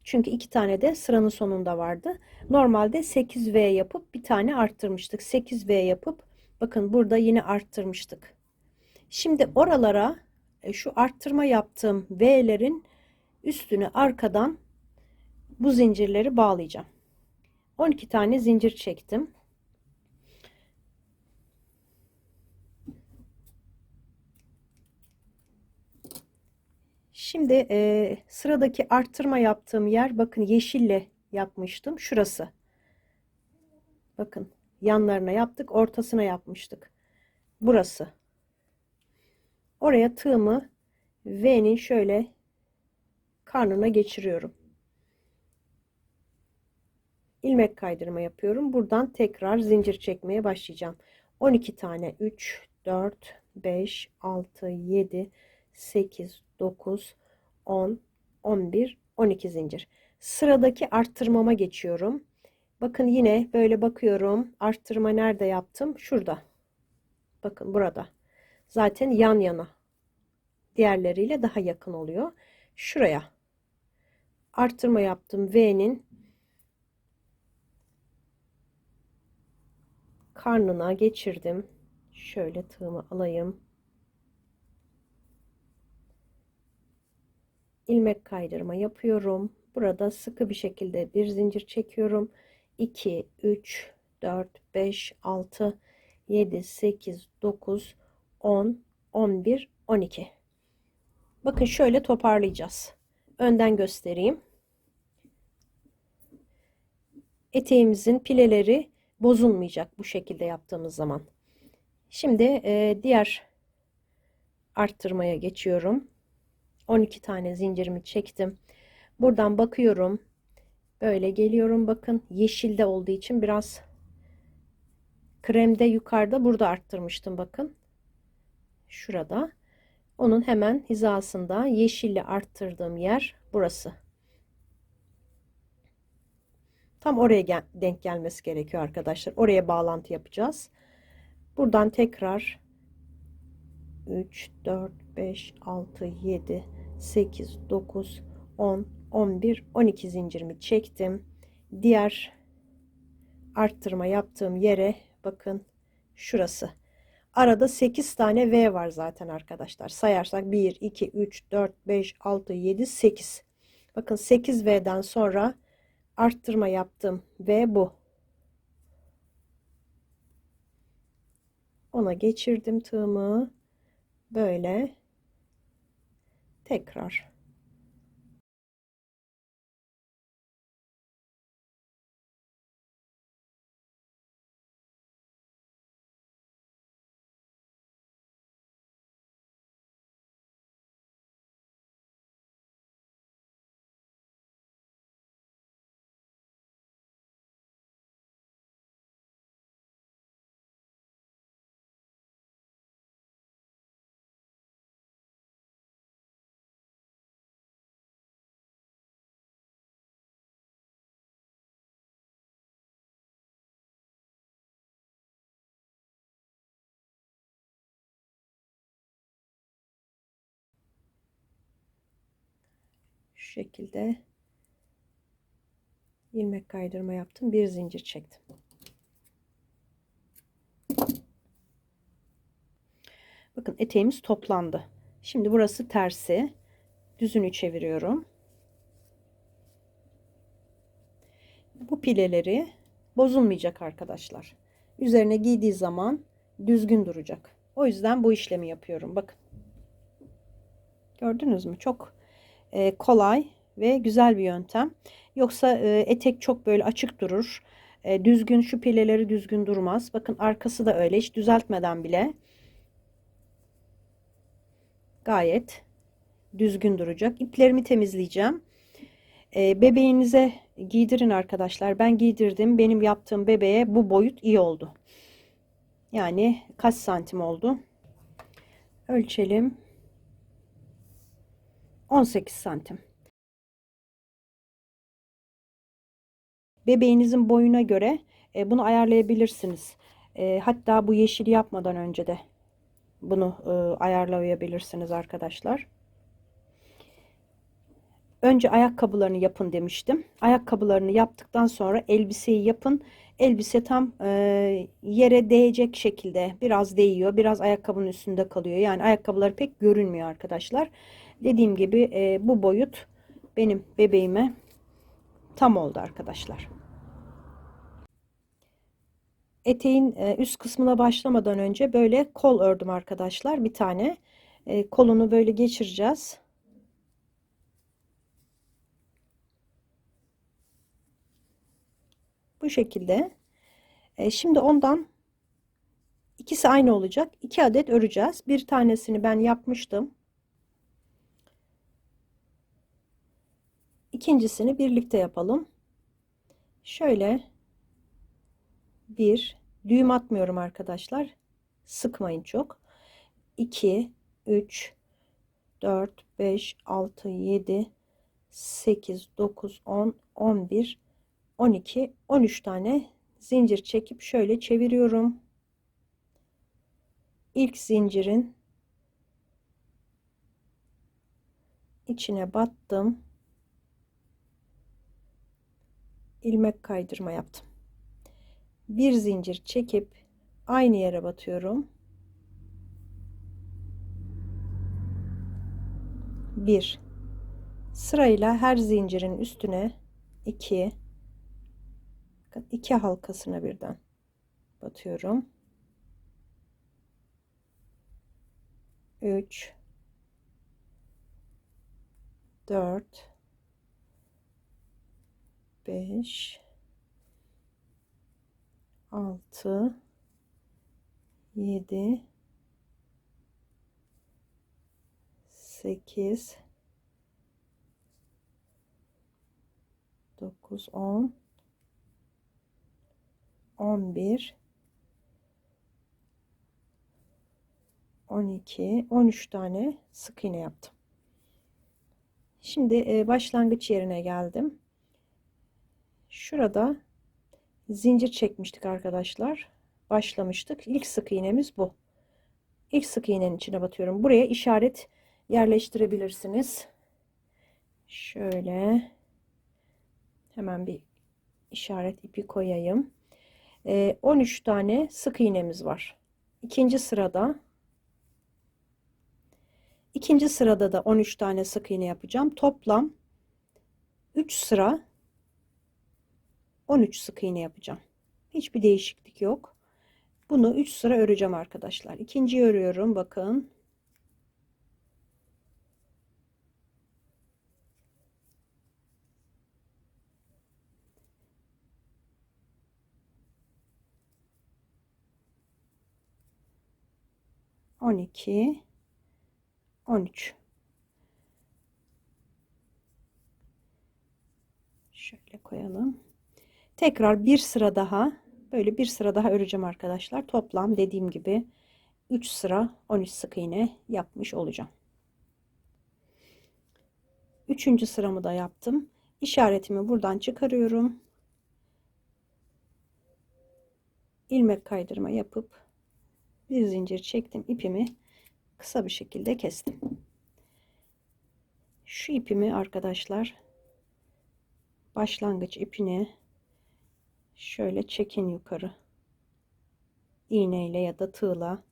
Çünkü 2 tane de sıranın sonunda vardı. Normalde 8 V yapıp bir tane arttırmıştık. 8 V yapıp bakın burada yine arttırmıştık. Şimdi oralara şu arttırma yaptığım V'lerin üstüne arkadan bu zincirleri bağlayacağım. 12 tane zincir çektim. Şimdi sıradaki arttırma yaptığım yer bakın yeşille yapmıştım. Şurası. Bakın yanlarına yaptık, ortasına yapmıştık. Burası. Oraya tığımı V'nin şöyle karnına geçiriyorum. İlmek kaydırma yapıyorum. Buradan tekrar zincir çekmeye başlayacağım. 12 tane 3, 4, 5, 6, 7, 8, 9, 10, 11, 12 zincir. Sıradaki arttırmama geçiyorum. Bakın yine böyle bakıyorum. Arttırma nerede yaptım? Şurada. Bakın burada. Zaten yan yana. Diğerleriyle daha yakın oluyor. Şuraya. Arttırma yaptım. V'nin karnına geçirdim. Şöyle tığımı alayım. İlmek kaydırma yapıyorum. Burada sıkı bir şekilde bir zincir çekiyorum. 2, 3, 4, 5, 6, 7, 8, 9, 10, 11, 12. Bakın şöyle toparlayacağız. Önden göstereyim. Eteğimizin pileleri bozulmayacak bu şekilde yaptığımız zaman. Şimdi diğer arttırmaya geçiyorum. 12 tane zincirimi çektim. Buradan bakıyorum. Böyle geliyorum. Bakın yeşilde olduğu için biraz kremde yukarıda burada arttırmıştım. Bakın. Şurada. Onun hemen hizasında yeşille arttırdığım yer burası. Tam oraya denk gelmesi gerekiyor arkadaşlar. Oraya bağlantı yapacağız. Buradan tekrar 3, 4, 5, 6, 7, 8, 9, 10, 11, 12 zincirimi çektim. Diğer arttırma yaptığım yere bakın, şurası. Arada 8 tane V var zaten arkadaşlar. Sayarsak 1, 2, 3, 4, 5, 6, 7, 8. Bakın 8 V'den sonra arttırma yaptım. V bu. Ona geçirdim tığımı. Böyle tekrar. Şu şekilde ilmek kaydırma yaptım. Bir zincir çektim. Bakın eteğimiz toplandı. Şimdi burası tersi. Düzünü çeviriyorum. Bu pileleri bozulmayacak arkadaşlar. Üzerine giydiği zaman düzgün duracak. O yüzden bu işlemi yapıyorum. Bakın. Gördünüz mü? Çok kolay ve güzel bir yöntem. Yoksa etek çok böyle açık durur. Düzgün, şu pileleri düzgün durmaz. Bakın arkası da öyle. Hiç düzeltmeden bile gayet düzgün duracak. İplerimi temizleyeceğim. Bebeğinize giydirin arkadaşlar. Ben giydirdim. Benim yaptığım bebeğe bu boyut iyi oldu. Yani kaç santim oldu? Ölçelim. 18 santim. Bebeğinizin boyuna göre bunu ayarlayabilirsiniz. Hatta bu yeşili yapmadan önce de bunu ayarlayabilirsiniz arkadaşlar. Önce ayakkabılarını yapın demiştim. Ayakkabılarını yaptıktan sonra elbiseyi yapın. Elbise tam yere değecek şekilde, biraz değiyor, biraz ayakkabının üstünde kalıyor. Yani ayakkabıları pek görünmüyor arkadaşlar. Dediğim gibi bu boyut benim bebeğime tam oldu arkadaşlar. Eteğin üst kısmına başlamadan önce böyle kol ördüm arkadaşlar. Bir tane kolunu böyle geçireceğiz. Bu şekilde. Şimdi ondan ikisi aynı olacak. 2 adet öreceğiz. Bir tanesini ben yapmıştım. İkincisini birlikte yapalım. Şöyle bir düğüm atmıyorum arkadaşlar. Sıkmayın çok. 2, 3, 4, 5, 6, 7, 8, 9, 10, 11, 12, 13 tane zincir çekip şöyle çeviriyorum. İlk zincirin içine battım. İlmek kaydırma yaptım. Bir zincir çekip aynı yere batıyorum. 1 sırayla her zincirin üstüne 2 halkasına birden batıyorum. 3 4 5 6 7 8 9 10 11 12 13 tane sık iğne yaptım. Şimdi başlangıç yerine geldim. Şurada zincir çekmiştik arkadaşlar. Başlamıştık. İlk sık iğnemiz bu. İlk sık iğnenin içine batıyorum. Buraya işaret yerleştirebilirsiniz. Şöyle hemen bir işaret ipi koyayım. 13 tane sık iğnemiz var. İkinci sırada da 13 tane sık iğne yapacağım. Toplam 3 sıra 13 sık iğne yapacağım. Hiçbir değişiklik yok. Bunu 3 sıra öreceğim arkadaşlar. İkinciyi örüyorum. Bakın. On iki, 13. Şöyle koyalım. Tekrar bir sıra daha, böyle bir sıra daha öreceğim arkadaşlar. Toplam dediğim gibi 3 sıra 13 sık iğne yapmış olacağım. Üçüncü sıramı da yaptım. İşaretimi buradan çıkarıyorum. İlmek kaydırma yapıp bir zincir çektim. İpimi kısa bir şekilde kestim. Şu ipimi arkadaşlar, başlangıç ipini şöyle çekin yukarı. İğneyle ya da tığla.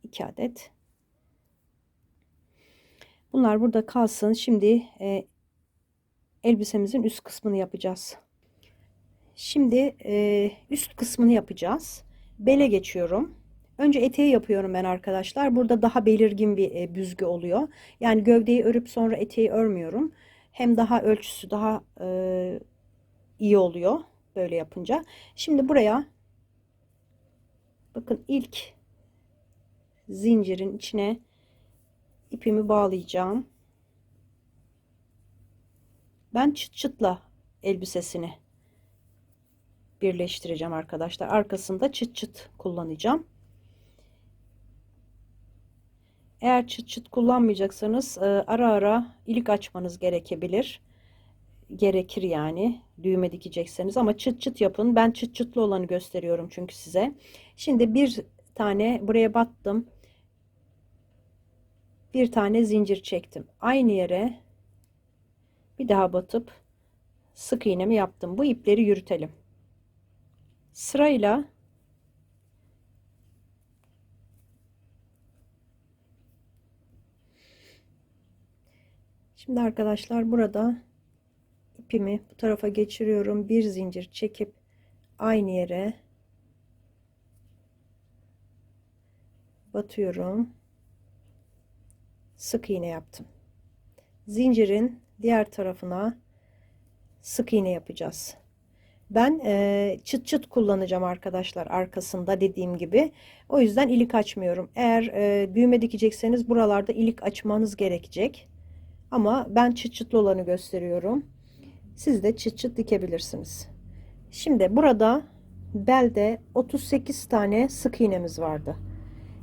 İki adet. Bunlar burada kalsın. Şimdi elbisemizin üst kısmını yapacağız. Şimdi üst kısmını yapacağız. Bele geçiyorum. Önce eteği yapıyorum ben arkadaşlar. Burada daha belirgin bir büzgü oluyor. Yani gövdeyi örüp sonra eteği örmüyorum. Hem daha ölçüsü daha iyi oluyor böyle yapınca. Şimdi buraya bakın, ilk zincirin içine ipimi bağlayacağım. Ben çıt çıtla elbisesini birleştireceğim arkadaşlar. Arkasında çıt çıt kullanacağım. Eğer çıt çıt kullanmayacaksanız ara ara ilik açmanız gerekir yani, düğme dikecekseniz, ama çıt çıt yapın. Ben çıt çıtlı olanı gösteriyorum çünkü size. Şimdi bir tane buraya battım. Bir tane zincir çektim. Aynı yere bir daha batıp sık iğnemi yaptım. Bu ipleri yürütelim. Sırayla şimdi arkadaşlar burada ipimi bu tarafa geçiriyorum. Bir zincir çekip aynı yere batıyorum. Sık iğne yaptım. Zincirin diğer tarafına sık iğne yapacağız. Ben çıt çıt kullanacağım arkadaşlar arkasında, dediğim gibi. O yüzden ilik açmıyorum. Eğer düğme dikecekseniz buralarda ilik açmanız gerekecek. Ama ben çıt çıtlı olanı gösteriyorum. Siz de çıt çıt dikebilirsiniz. Şimdi burada belde 38 tane sık iğnemiz vardı.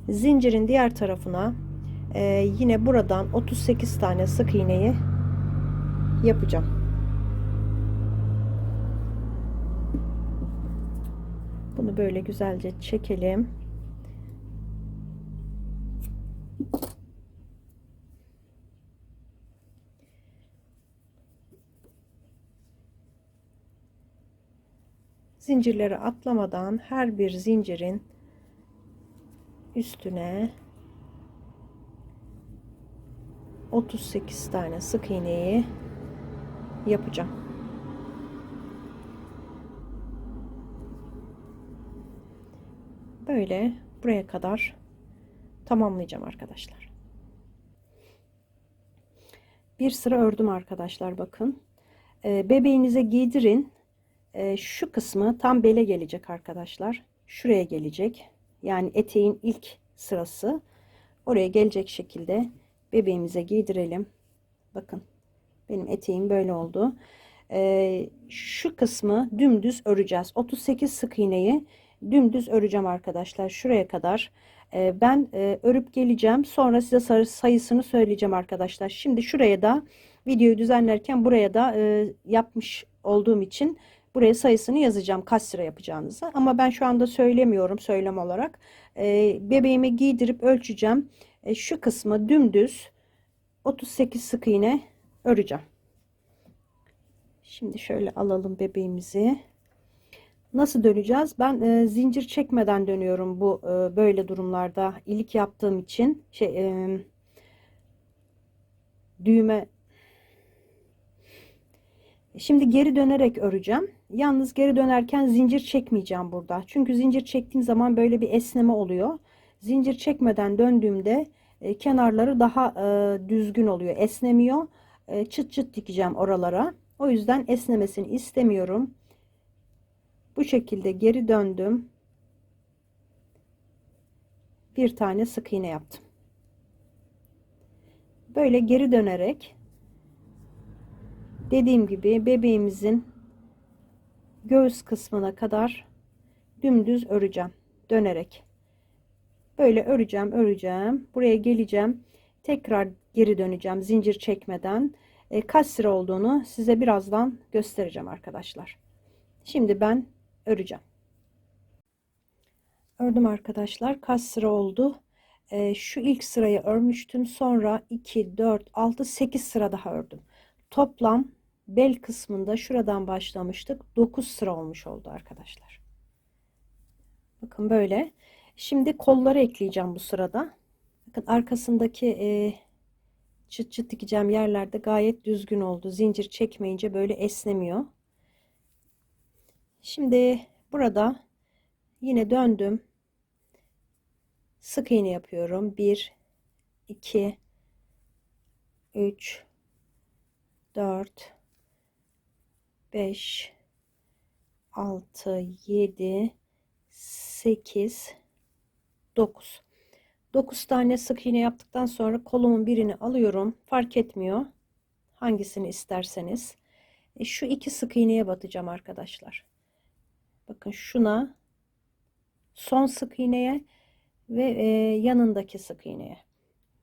Zincirin diğer tarafına yine buradan 38 tane sık iğneyi yapacağım. Bunu böyle güzelce çekelim. Zincirleri atlamadan her bir zincirin üstüne 38 tane sık iğneyi yapacağım. Böyle buraya kadar tamamlayacağım arkadaşlar. Bir sıra ördüm arkadaşlar, bakın. Bebeğinize giydirin. Şu kısmı tam bele gelecek arkadaşlar. Şuraya gelecek. Yani eteğin ilk sırası oraya gelecek şekilde bebeğimize giydirelim. Bakın, benim eteğim böyle oldu. Şu kısmı dümdüz öreceğiz. 38 sık iğneyi dümdüz öreceğim arkadaşlar şuraya kadar. Ben örüp geleceğim. Sonra size sayısını söyleyeceğim arkadaşlar. Şimdi şuraya da videoyu düzenlerken buraya da yapmış olduğum için Buraya sayısını yazacağım kaç sıra yapacağınızı. Ama ben şu anda söylemiyorum söylem olarak. Bebeğimi giydirip ölçeceğim. Şu kısmı dümdüz 38 sık iğne öreceğim. Şimdi şöyle alalım bebeğimizi. Nasıl döneceğiz? Ben zincir çekmeden dönüyorum bu böyle durumlarda. İlik yaptığım için düğme. Şimdi geri dönerek öreceğim. Yalnız geri dönerken zincir çekmeyeceğim burada. Çünkü zincir çektiğim zaman böyle bir esneme oluyor. Zincir çekmeden döndüğümde kenarları daha düzgün oluyor. Esnemiyor. Çıt çıt dikeceğim oralara. O yüzden esnemesini istemiyorum. Bu şekilde geri döndüm. Bir tane sık iğne yaptım. Böyle geri dönerek dediğim gibi bebeğimizin göğüs kısmına kadar dümdüz öreceğim. Dönerek. Böyle öreceğim. Buraya geleceğim. Tekrar geri döneceğim zincir çekmeden. Kaç sıra olduğunu size birazdan göstereceğim arkadaşlar. Şimdi ben öreceğim. Ördüm arkadaşlar. Kaç sıra oldu? Şu ilk sırayı örmüştüm. Sonra 2, 4, 6, 8 sıra daha ördüm. Toplam bel kısmında şuradan başlamıştık. 9 sıra olmuş oldu arkadaşlar. Bakın böyle. Şimdi kolları ekleyeceğim bu sırada. Bakın arkasındaki çıt çıt dikeceğim yerlerde gayet düzgün oldu. Zincir çekmeyince böyle esnemiyor. Şimdi burada yine döndüm. Sık iğne yapıyorum. 1, 2, 3, 4, 5, 6, 7, 8, 9. 9 tane sık iğne yaptıktan sonra kolumun birini alıyorum. Fark etmiyor. Hangisini isterseniz. Şu iki sık iğneye batacağım arkadaşlar. Bakın şuna, son sık iğneye ve yanındaki sık iğneye.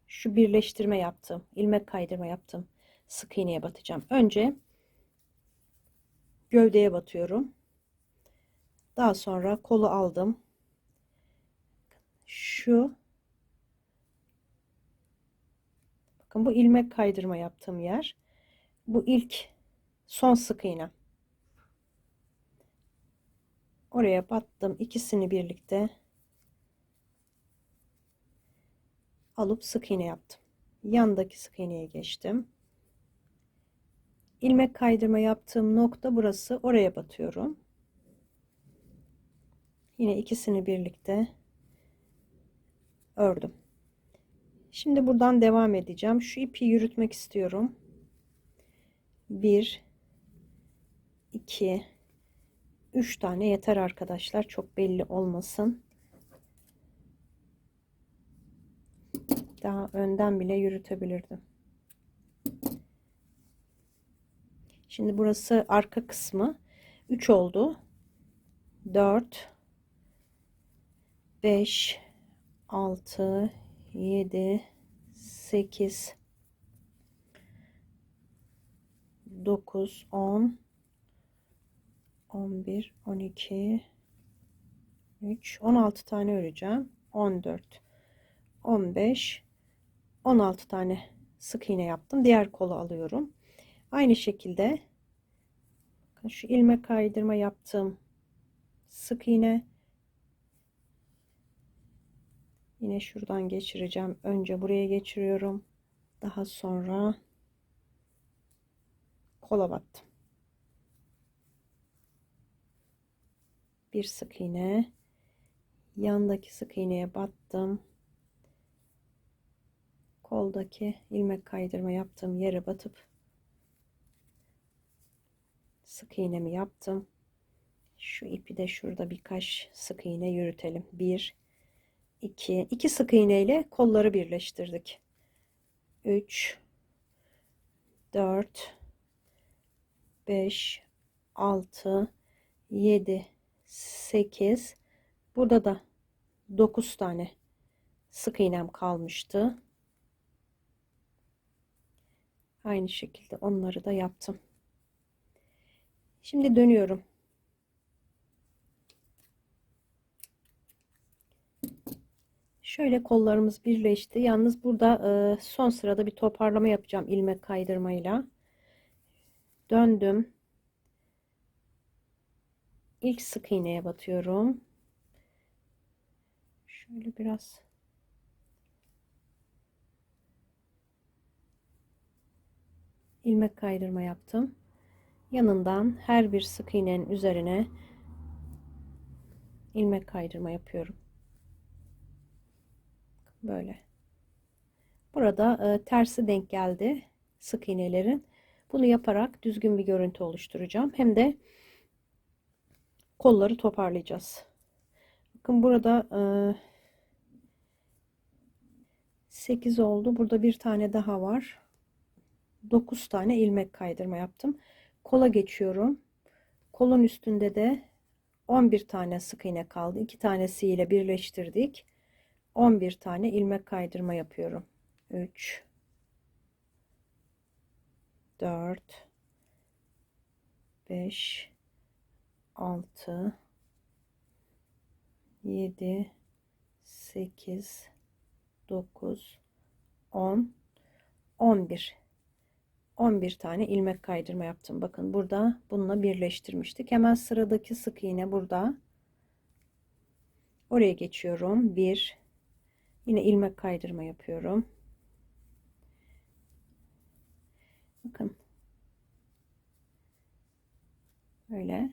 Şu birleştirme yaptım. İlmek kaydırma yaptım. Sık iğneye batacağım. Önce gövdeye batıyorum. Daha sonra kolu aldım. Şu, bakın bu ilmek kaydırma yaptığım yer. Bu ilk son sık iğne. Oraya battım. İkisini birlikte alıp sık iğne yaptım. Yandaki sık iğneye geçtim. İlmek kaydırma yaptığım nokta burası. Oraya batıyorum. Yine ikisini birlikte ördüm. Şimdi buradan devam edeceğim. Şu ipi yürütmek istiyorum. 1, 2, 3 tane yeter arkadaşlar. Çok belli olmasın. Daha önden bile yürütebilirdim. Şimdi burası arka kısmı. 3 oldu. 4, 5, 6, 7, 8, 9, 10, 11, 12, 3, 16 tane öreceğim. 14, 15, 16 tane sık iğne yaptım. Diğer kolu alıyorum. Aynı şekilde şu ilmek kaydırma yaptığım sık iğne, yine şuradan geçireceğim. Önce buraya geçiriyorum. Daha sonra kola battım. Bir sık iğne, yandaki sık iğneye battım. Koldaki ilmek kaydırma yaptığım yere batıp sık iğnemi yaptım. Şu ipi de şurada birkaç sık iğne yürütelim. 1, 2 sık iğne ile kolları birleştirdik. 3, 4, 5, 6, 7, 8. Burada da 9 tane sık iğnem kalmıştı. Aynı şekilde onları da yaptım. Şimdi dönüyorum. Şöyle kollarımız birleşti. Yalnız burada son sırada bir toparlama yapacağım ilmek kaydırmayla. Döndüm. İlk sık iğneye batıyorum. Şöyle biraz ilmek kaydırma yaptım. Yanından her bir sık iğnenin üzerine ilmek kaydırma yapıyorum. Böyle. Burada tersi denk geldi sık iğnelerin. Bunu yaparak düzgün bir görüntü oluşturacağım. Hem de kolları toparlayacağız. Bakın burada 8 oldu. Burada bir tane daha var. 9 tane ilmek kaydırma yaptım. Kola geçiyorum. Kolun üstünde de 11 tane sık iğne kaldı. 2 tanesiyle birleştirdik. 11 tane ilmek kaydırma yapıyorum. 3 4 5 6 7 8 9 10 11 11 tane ilmek kaydırma yaptım. Bakın burada bununla birleştirmiştik. Hemen sıradaki sık iğne burada. Oraya geçiyorum. 1 yine ilmek kaydırma yapıyorum. Bakın. Böyle.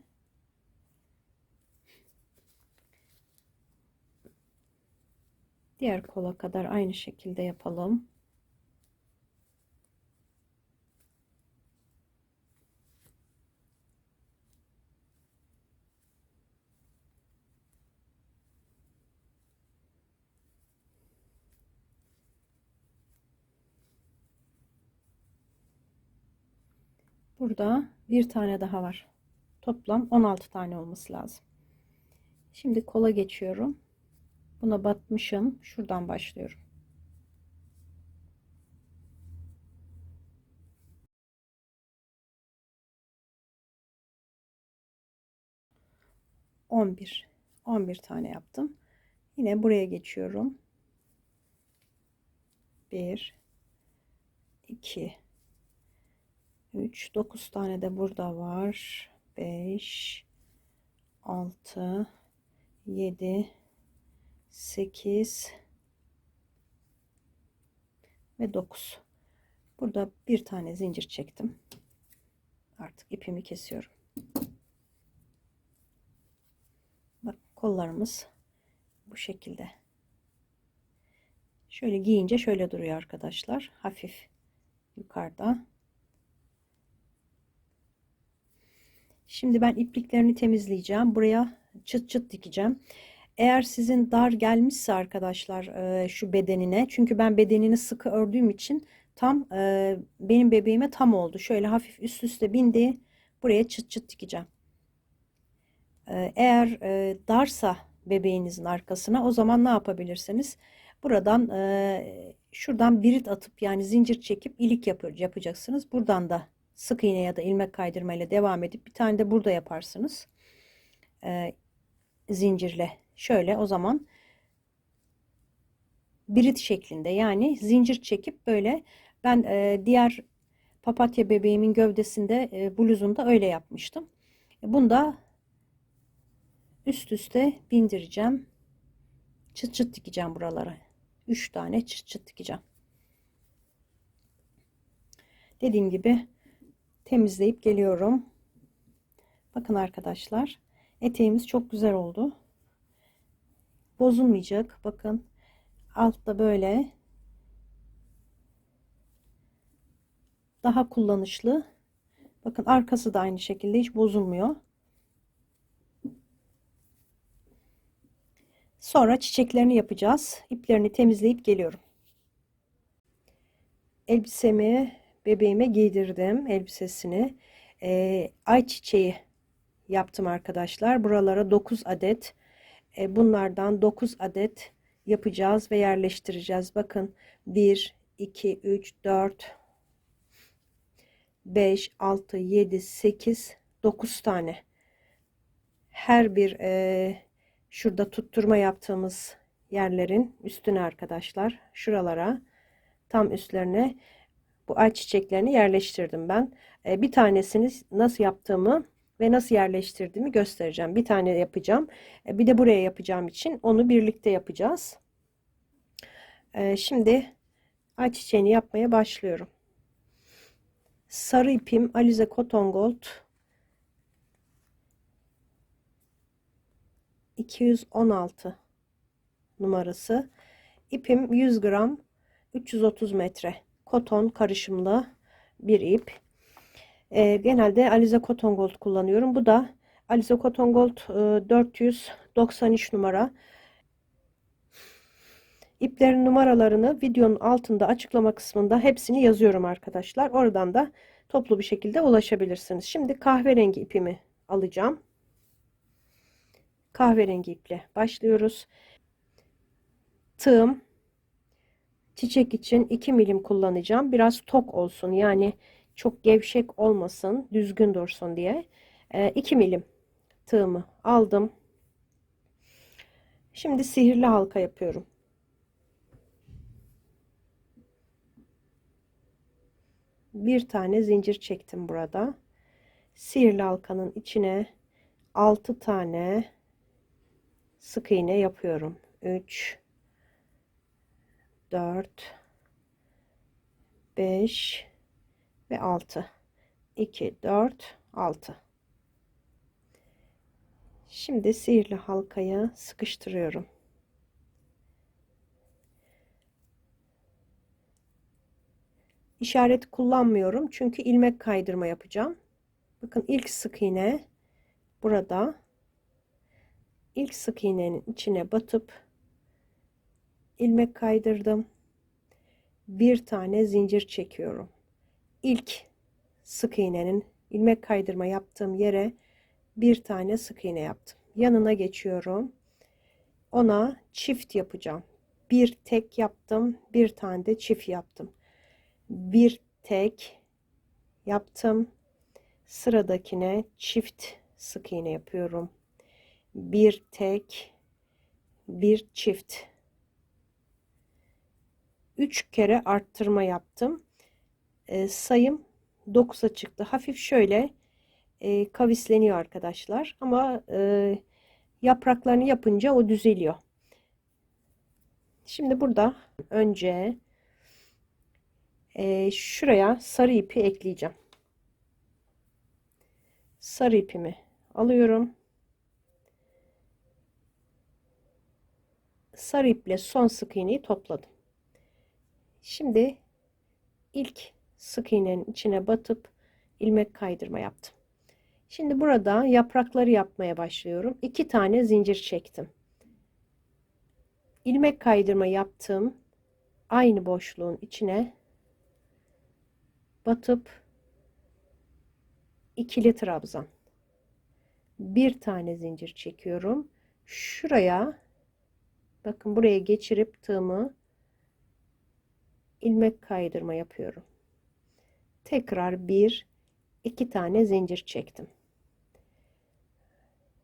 Diğer kola kadar aynı şekilde yapalım. Burada bir tane daha var. Toplam 16 tane olması lazım. Şimdi kola geçiyorum. Buna batmışım. Şuradan başlıyorum. 11 tane yaptım. Yine buraya geçiyorum. 1 2 3 9 tane de burada var. 5 6 7 8 ve 9. Burada bir tane zincir çektim. Artık ipimi kesiyorum. Bak kollarımız bu şekilde. Şöyle giyince şöyle duruyor arkadaşlar. Hafif yukarıda. Şimdi ben ipliklerini temizleyeceğim. Buraya çıt çıt dikeceğim. Eğer sizin dar gelmişse arkadaşlar şu bedenine. Çünkü ben bedenini sıkı ördüğüm için tam benim bebeğime tam oldu. Şöyle hafif üst üste bindi. Buraya çıt çıt dikeceğim. Eğer darsa bebeğinizin arkasına, o zaman ne yapabilirsiniz? Buradan şuradan birit atıp yani zincir çekip ilik yapacaksınız. Buradan da sık iğne ya da ilmek kaydırma ile devam edip bir tane de burada yaparsınız. Zincirle şöyle, o zaman birit şeklinde yani zincir çekip böyle ben diğer papatya bebeğimin gövdesinde bluzunda öyle yapmıştım. Bunda üst üste bindireceğim. Çıt çıt dikeceğim buralara. 3 tane çıt çıt dikeceğim. Dediğim gibi temizleyip geliyorum. Bakın arkadaşlar, eteğimiz çok güzel oldu. Bozulmayacak. Bakın altta böyle daha kullanışlı. Bakın arkası da aynı şekilde hiç bozulmuyor. Sonra çiçeklerini yapacağız. İplerini temizleyip geliyorum. Elbisemi bebeğime giydirdim, elbisesini. Ayçiçeği yaptım arkadaşlar. Buralara 9 adet. Bunlardan 9 adet yapacağız ve yerleştireceğiz. Bakın 1, 2, 3, 4, 5, 6, 7, 8, 9 tane. Her bir şurada tutturma yaptığımız yerlerin üstüne arkadaşlar, şuralara, tam üstlerine bu ay çiçeklerini yerleştirdim ben. Bir tanesini nasıl yaptığımı ve nasıl yerleştirdiğimi göstereceğim. Bir tane yapacağım. Bir de buraya yapacağım için onu birlikte yapacağız. Şimdi ay çiçeğini yapmaya başlıyorum. Sarı ipim Alize Cotton Gold 216 numarası. İpim 100 gram 330 metre. Koton karışımlı bir ip. Genelde Alize Cotton Gold kullanıyorum. Bu da Alize Cotton Gold 493 numara. İplerin numaralarını videonun altında açıklama kısmında hepsini yazıyorum arkadaşlar. Oradan da toplu bir şekilde ulaşabilirsiniz. Şimdi kahverengi ipimi alacağım. Kahverengi iple başlıyoruz. Tığım çiçek için 2 milim kullanacağım. Biraz tok olsun, yani çok gevşek olmasın, düzgün dursun diye. 2 milim tığımı aldım. Şimdi sihirli halka yapıyorum. Bir tane zincir çektim burada. Sihirli halkanın içine 6 tane sık iğne yapıyorum. 3 4 5 ve 6. 2 4 6. Şimdi sihirli halkayı sıkıştırıyorum. İşaret kullanmıyorum çünkü ilmek kaydırma yapacağım. Bakın ilk sık iğne burada. İlk sık iğnenin içine batıp ilmek kaydırdım. Bir tane zincir çekiyorum. İlk sık iğnenin ilmek kaydırma yaptığım yere bir tane sık iğne yaptım. Yanına geçiyorum. Ona çift yapacağım. Bir tek yaptım, bir tane de çift yaptım. Bir tek yaptım. Sıradakine çift sık iğne yapıyorum. Bir tek, bir çift. 3 kere arttırma yaptım. Sayım 9'a çıktı. Hafif şöyle kavisleniyor arkadaşlar. Ama yapraklarını yapınca o düzeliyor. Şimdi burada önce şuraya sarı ipi ekleyeceğim. Sarı ipimi alıyorum. Sarı iple son sık iğneyi topladım. Şimdi ilk sık iğnenin içine batıp ilmek kaydırma yaptım. Şimdi burada yaprakları yapmaya başlıyorum. 2 tane zincir çektim. İlmek kaydırma yaptım. Aynı boşluğun içine batıp ikili trabzan. Bir tane zincir çekiyorum. Şuraya, bakın buraya geçirip tığımı ilmek kaydırma yapıyorum. Tekrar bir, iki tane zincir çektim.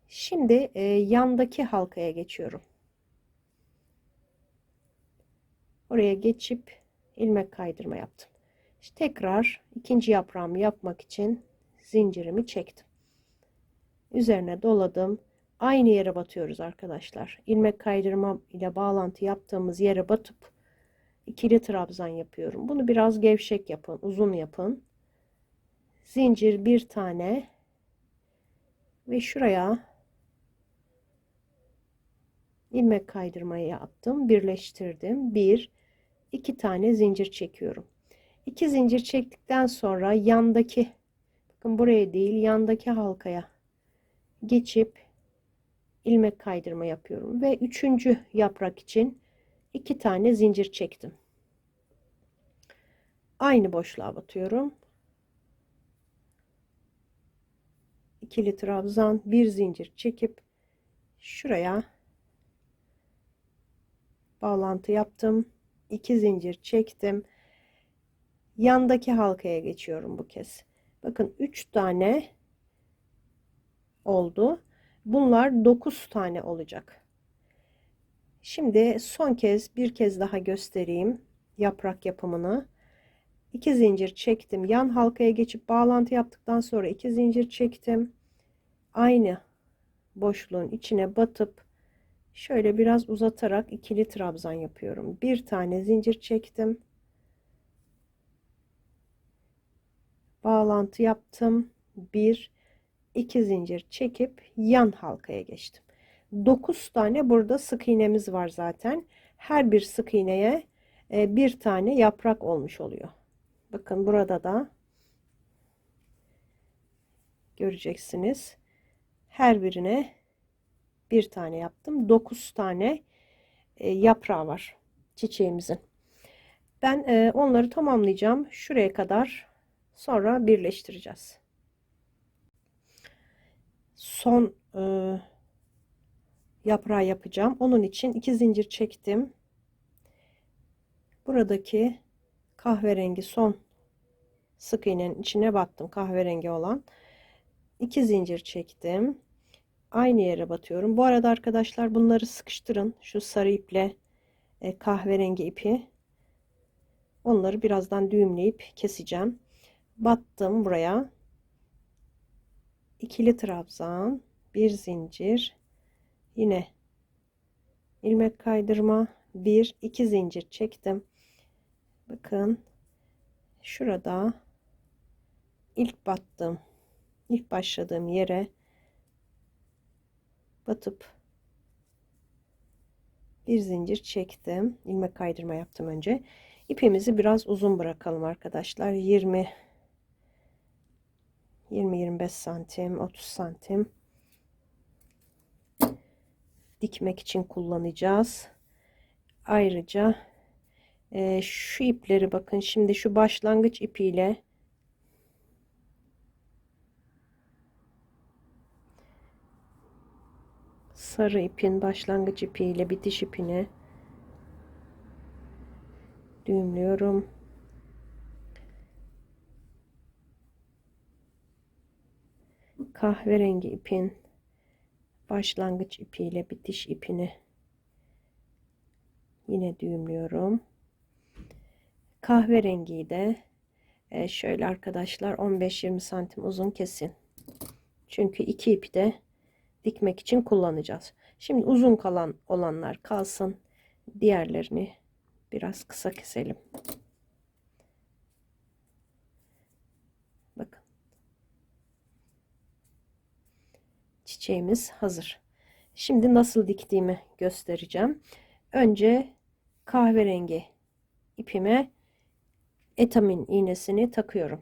Şimdi yandaki halkaya geçiyorum. Oraya geçip ilmek kaydırma yaptım. İşte tekrar ikinci yaprağımı yapmak için zincirimi çektim. Üzerine doladım. Aynı yere batıyoruz arkadaşlar. İlmek kaydırma ile bağlantı yaptığımız yere batıp ikili trabzan yapıyorum. Bunu biraz gevşek yapın, uzun yapın. Zincir bir tane ve şuraya ilmek kaydırmayı yaptım, birleştirdim. Bir, iki tane zincir çekiyorum. 2 zincir çektikten sonra yandaki, bakın buraya değil, yandaki halkaya geçip ilmek kaydırma yapıyorum ve üçüncü yaprak için 2 tane zincir çektim. Aynı boşluğa batıyorum. İkili trabzan, bir zincir çekip şuraya bağlantı yaptım. 2 zincir çektim. Yandaki halkaya geçiyorum bu kez. Bakın 3 tane oldu. Bunlar 9 tane olacak. Şimdi son kez bir kez daha göstereyim yaprak yapımını. 2 zincir çektim. Yan halkaya geçip bağlantı yaptıktan sonra 2 zincir çektim. Aynı boşluğun içine batıp şöyle biraz uzatarak ikili trabzan yapıyorum. Bir tane zincir çektim. Bağlantı yaptım. 2 zincir çekip yan halkaya geçtim. 9 tane burada sık iğnemiz var zaten. Her bir sık iğneye bir tane yaprak olmuş oluyor. Bakın burada da göreceksiniz. Her birine bir tane yaptım. 9 tane yaprağı var çiçeğimizin. Ben onları tamamlayacağım. Şuraya kadar, sonra birleştireceğiz. Son yaprağı yapacağım. Onun için 2 zincir çektim. Buradaki kahverengi son sık iğnenin içine battım. Kahverengi olan 2 zincir çektim. Aynı yere batıyorum. Bu arada arkadaşlar bunları sıkıştırın. Şu sarı iple kahverengi ipi. Onları birazdan düğümleyip keseceğim. Battım buraya. İkili trabzan, bir zincir, yine ilmek kaydırma, 2 zincir çektim. Bakın şurada ilk başladığım yere batıp bir zincir çektim. İlmek kaydırma yaptım önce. İpimizi biraz uzun bırakalım arkadaşlar. 20-25 santim, 30 santim dikmek için kullanacağız. Ayrıca şu ipleri bakın, şimdi şu başlangıç ipiyle sarı ipin başlangıç ipiyle bitiş ipini düğümlüyorum. Kahverengi ipin başlangıç ipiyle bitiş ipini yine düğümlüyorum. Kahverengiyi de şöyle arkadaşlar 15-20 santim uzun kesin. Çünkü iki ipi de dikmek için kullanacağız. Şimdi uzun kalan olanlar kalsın. Diğerlerini biraz kısa keselim. Bakın. Çiçeğimiz hazır. Şimdi nasıl diktiğimi göstereceğim. Önce kahverengi ipime etamin iğnesini takıyorum.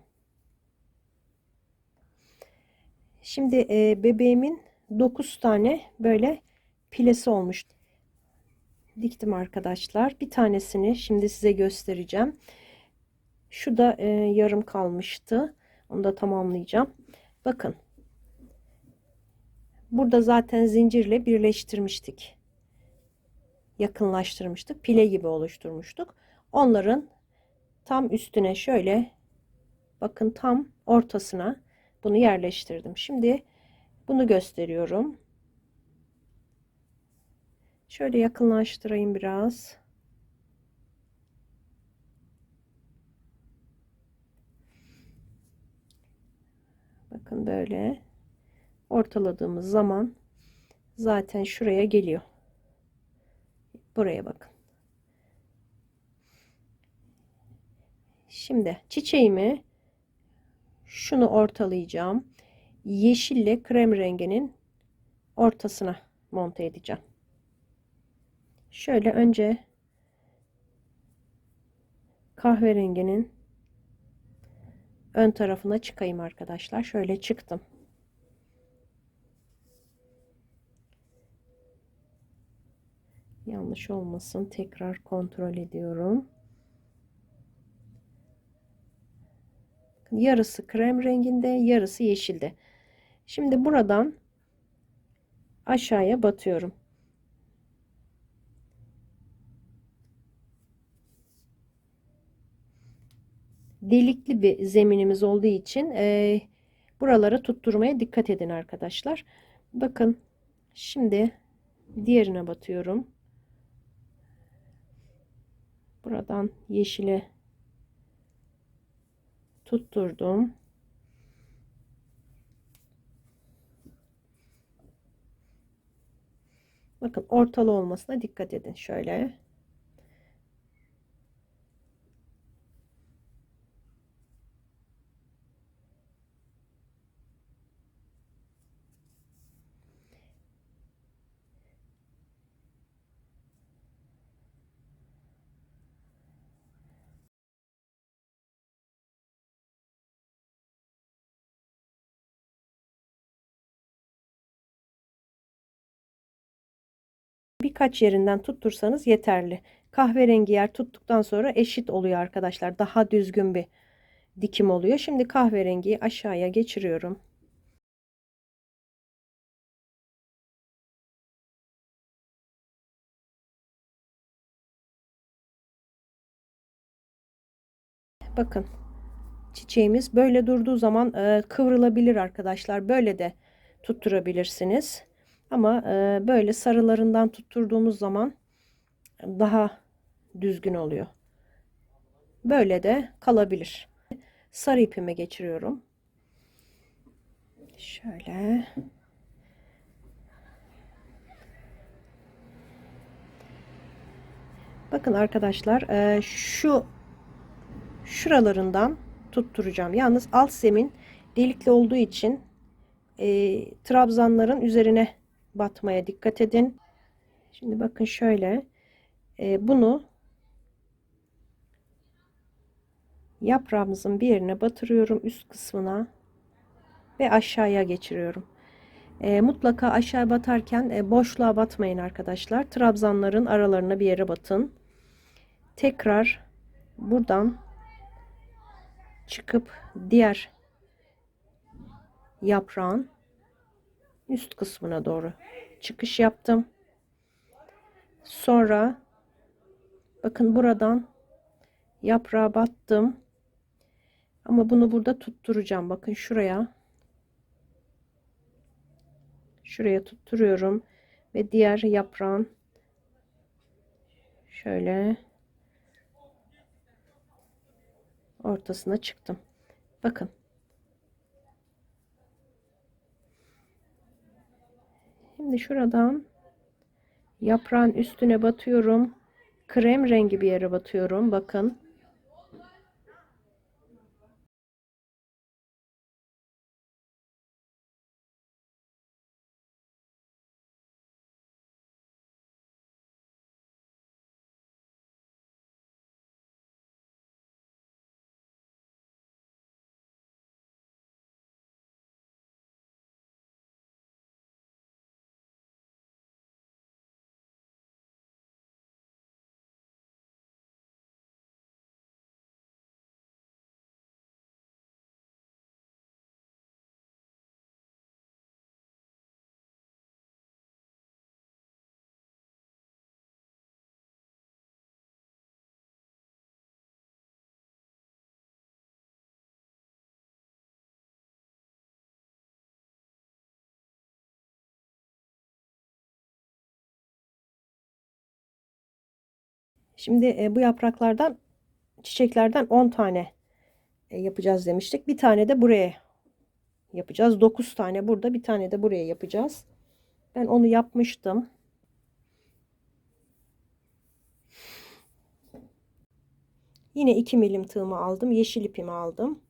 Şimdi bebeğimin 9 tane böyle pilesi olmuş. Diktim arkadaşlar. Bir tanesini şimdi size göstereceğim. Şu da yarım kalmıştı. Onu da tamamlayacağım. Bakın. Burada zaten zincirle birleştirmiştik. Yakınlaştırmıştık. Pile gibi oluşturmuştuk. Onların tam üstüne şöyle bakın, tam ortasına bunu yerleştirdim. Şimdi bunu gösteriyorum. Şöyle yakınlaştırayım biraz. Bakın böyle ortaladığımız zaman zaten şuraya geliyor. Buraya bakın. Şimdi çiçeğimi şunu ortalayacağım. Yeşille krem renginin ortasına monte edeceğim. Şöyle önce kahverenginin ön tarafına çıkayım arkadaşlar. Şöyle çıktım. Yanlış olmasın, tekrar kontrol ediyorum. Yarısı krem renginde, yarısı yeşilde. Şimdi buradan aşağıya batıyorum. Delikli bir zeminimiz olduğu için buralara tutturmaya dikkat edin arkadaşlar. Bakın şimdi diğerine batıyorum. Buradan yeşili tutturdum. Bakın ortalı olmasına dikkat edin. Şöyle. Birkaç yerinden tuttursanız yeterli. Kahverengi yer tuttuktan sonra eşit oluyor arkadaşlar. Daha düzgün bir dikim oluyor. Şimdi kahverengiyi aşağıya geçiriyorum. Bakın çiçeğimiz böyle durduğu zaman kıvrılabilir arkadaşlar. Böyle de tutturabilirsiniz. Ama böyle sarılarından tutturduğumuz zaman daha düzgün oluyor. Böyle de kalabilir. Sarı ipime geçiriyorum. Şöyle. Bakın arkadaşlar şuralarından tutturacağım. Yalnız alt zemin delikli olduğu için trabzanların üzerine batmaya dikkat edin. Şimdi bakın şöyle bunu yaprağımızın bir yerine batırıyorum, üst kısmına ve aşağıya geçiriyorum. Mutlaka aşağı batarken boşluğa batmayın arkadaşlar. Trabzanların aralarına bir yere batın. Tekrar buradan çıkıp diğer yaprağın üst kısmına doğru çıkış yaptım. Sonra bakın buradan yaprağa battım. Ama bunu burada tutturacağım. Bakın şuraya tutturuyorum ve diğer yaprağın şöyle ortasına çıktım. Bakın. Şimdi şuradan yaprağın üstüne batıyorum. Krem rengi bir yere batıyorum. Bakın. Şimdi bu yapraklardan çiçeklerden 10 tane yapacağız demiştik. Bir tane de buraya yapacağız. 9 tane burada, bir tane de buraya yapacağız. Ben onu yapmıştım. Yine 2 milim tığımı aldım. Yeşil ipimi aldım.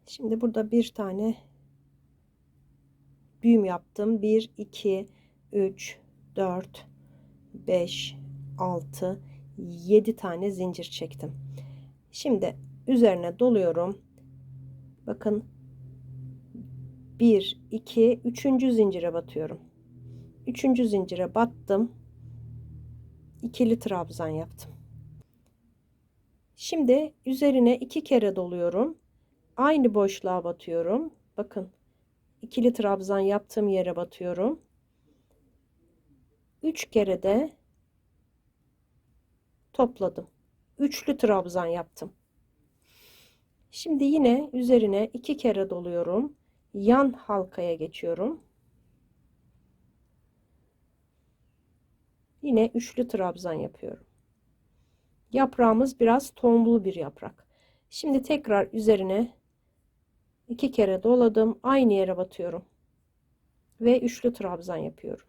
Şimdi burada bir tane düğüm yaptım. 1, 2, 3, 4, 5, 6, 7 tane zincir çektim. Şimdi üzerine doluyorum. Bakın 1, 2, 3. zincire batıyorum. 3. zincire battım. İkili trabzan yaptım. Şimdi üzerine 2 kere doluyorum. Aynı boşluğa batıyorum. Bakın ikili trabzan yaptığım yere batıyorum. 3 kere de topladım. Üçlü trabzan yaptım. Şimdi yine üzerine 2 kere doluyorum. Yan halkaya geçiyorum. Yine üçlü trabzan yapıyorum. Yaprağımız biraz tombul bir yaprak. Şimdi tekrar üzerine 2 kere doladım. Aynı yere batıyorum. Ve üçlü trabzan yapıyorum.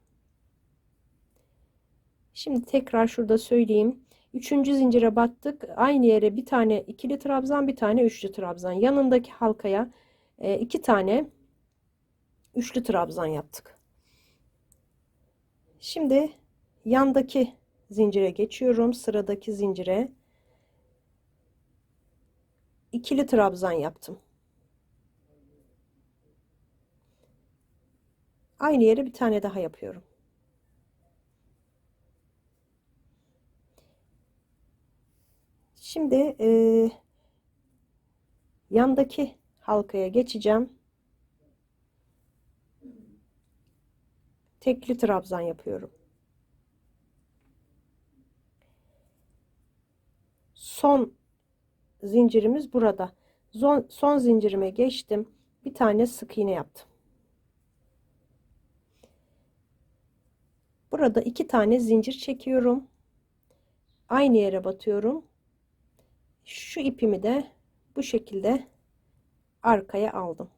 Şimdi tekrar şurada söyleyeyim. Üçüncü zincire battık. Aynı yere bir tane ikili trabzan, bir tane üçlü trabzan. Yanındaki halkaya 2 tane üçlü trabzan yaptık. Şimdi yandaki zincire geçiyorum. Sıradaki zincire ikili trabzan yaptım. Aynı yere bir tane daha yapıyorum. Şimdi yandaki halkaya geçeceğim. Tekli trabzan yapıyorum. Son zincirimiz burada. Son zincirime geçtim. Bir tane sık iğne yaptım. Burada 2 tane zincir çekiyorum. Aynı yere batıyorum. Şu ipimi de bu şekilde arkaya aldım.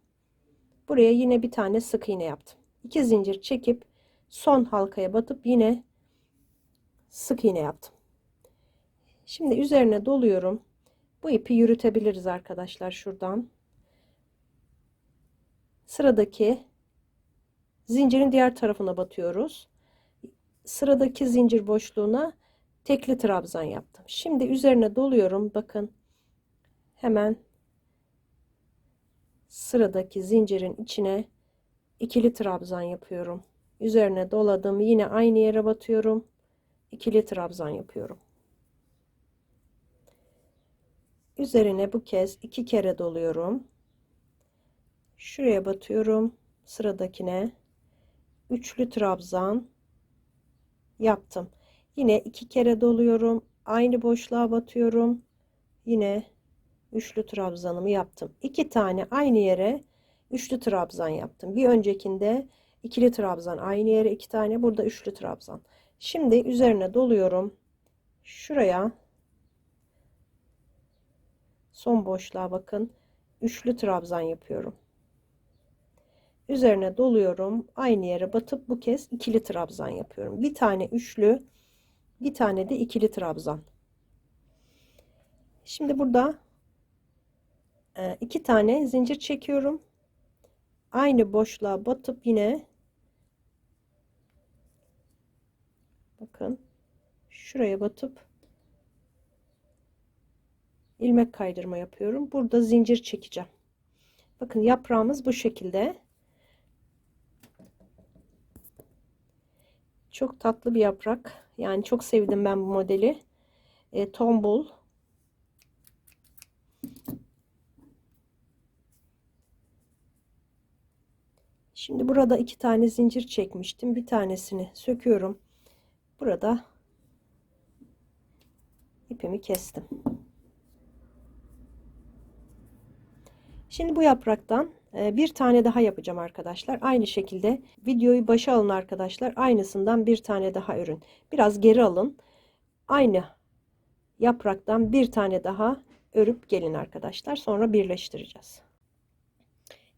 Buraya yine bir tane sık iğne yaptım. 2 zincir çekip son halkaya batıp yine sık iğne yaptım. Şimdi üzerine doluyorum. Bu ipi yürütebiliriz arkadaşlar şuradan. Sıradaki zincirin diğer tarafına batıyoruz. Sıradaki zincir boşluğuna tekli trabzan yaptım. Şimdi üzerine doluyorum. Bakın hemen sıradaki zincirin içine ikili trabzan yapıyorum. Üzerine doladım. Yine aynı yere batıyorum. İkili trabzan yapıyorum. Üzerine bu kez 2 kere doluyorum. Şuraya batıyorum. Sıradakine üçlü trabzan yaptım. Yine 2 kere doluyorum. Aynı boşluğa batıyorum. Yine üçlü trabzanımı yaptım. 2 tane aynı yere üçlü trabzan yaptım. Bir öncekinde ikili trabzan, aynı yere 2 tane, burada üçlü trabzan. Şimdi üzerine doluyorum. Şuraya son boşluğa bakın. Üçlü trabzan yapıyorum. Üzerine doluyorum. Aynı yere batıp bu kez ikili trabzan yapıyorum. Bir tane üçlü, bir tane de ikili trabzan. Şimdi burada 2 tane zincir çekiyorum. Aynı boşluğa batıp yine bakın şuraya batıp ilmek kaydırma yapıyorum. Burada zincir çekeceğim. Bakın yaprağımız bu şekilde. Çok tatlı bir yaprak. Yani çok sevdim ben bu modeli. Tombul. Şimdi burada 2 tane zincir çekmiştim. Bir tanesini söküyorum. Burada ipimi kestim. Şimdi bu yapraktan bir tane daha yapacağım arkadaşlar. Aynı şekilde videoyu başa alın arkadaşlar. Aynısından bir tane daha örün. Biraz geri alın. Aynı yapraktan bir tane daha örüp gelin arkadaşlar. Sonra birleştireceğiz.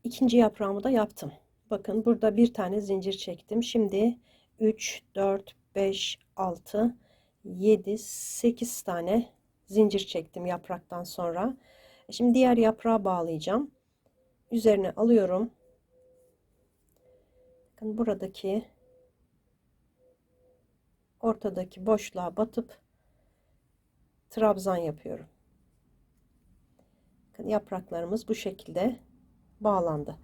İkinci yaprağımı da yaptım. Bakın burada bir tane zincir çektim. Şimdi 3, 4, 5, 6, 7, 8 tane zincir çektim yapraktan sonra. Şimdi diğer yaprağa bağlayacağım. Üzerine alıyorum. Bakın buradaki ortadaki boşluğa batıp trabzan yapıyorum. Bakın yapraklarımız bu şekilde bağlandı.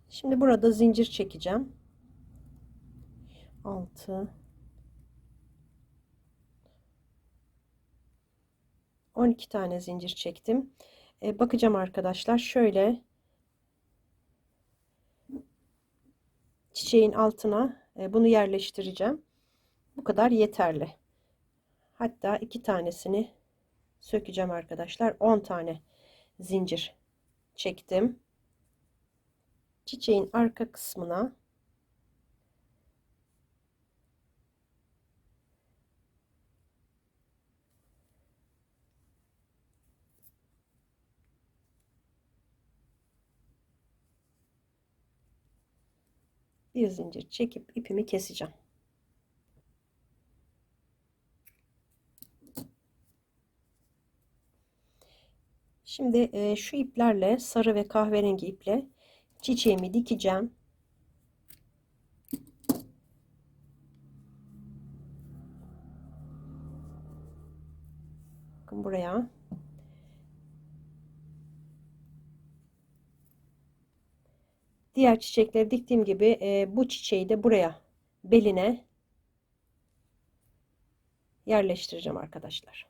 Şimdi burada zincir çekeceğim. 6, 12 tane zincir çektim. Bakacağım arkadaşlar, şöyle çiçeğin altına bunu yerleştireceğim. Bu kadar yeterli. Hatta 2 tanesini sökeceğim arkadaşlar. 10 tane zincir çektim. Çiçeğin arka kısmına Bir zincir çekip ipimi keseceğim. Şimdi şu iplerle, sarı ve kahverengi iple çiçeğimi dikeceğim. Bakın buraya. Diğer çiçekleri diktiğim gibi bu çiçeği de buraya, beline yerleştireceğim arkadaşlar.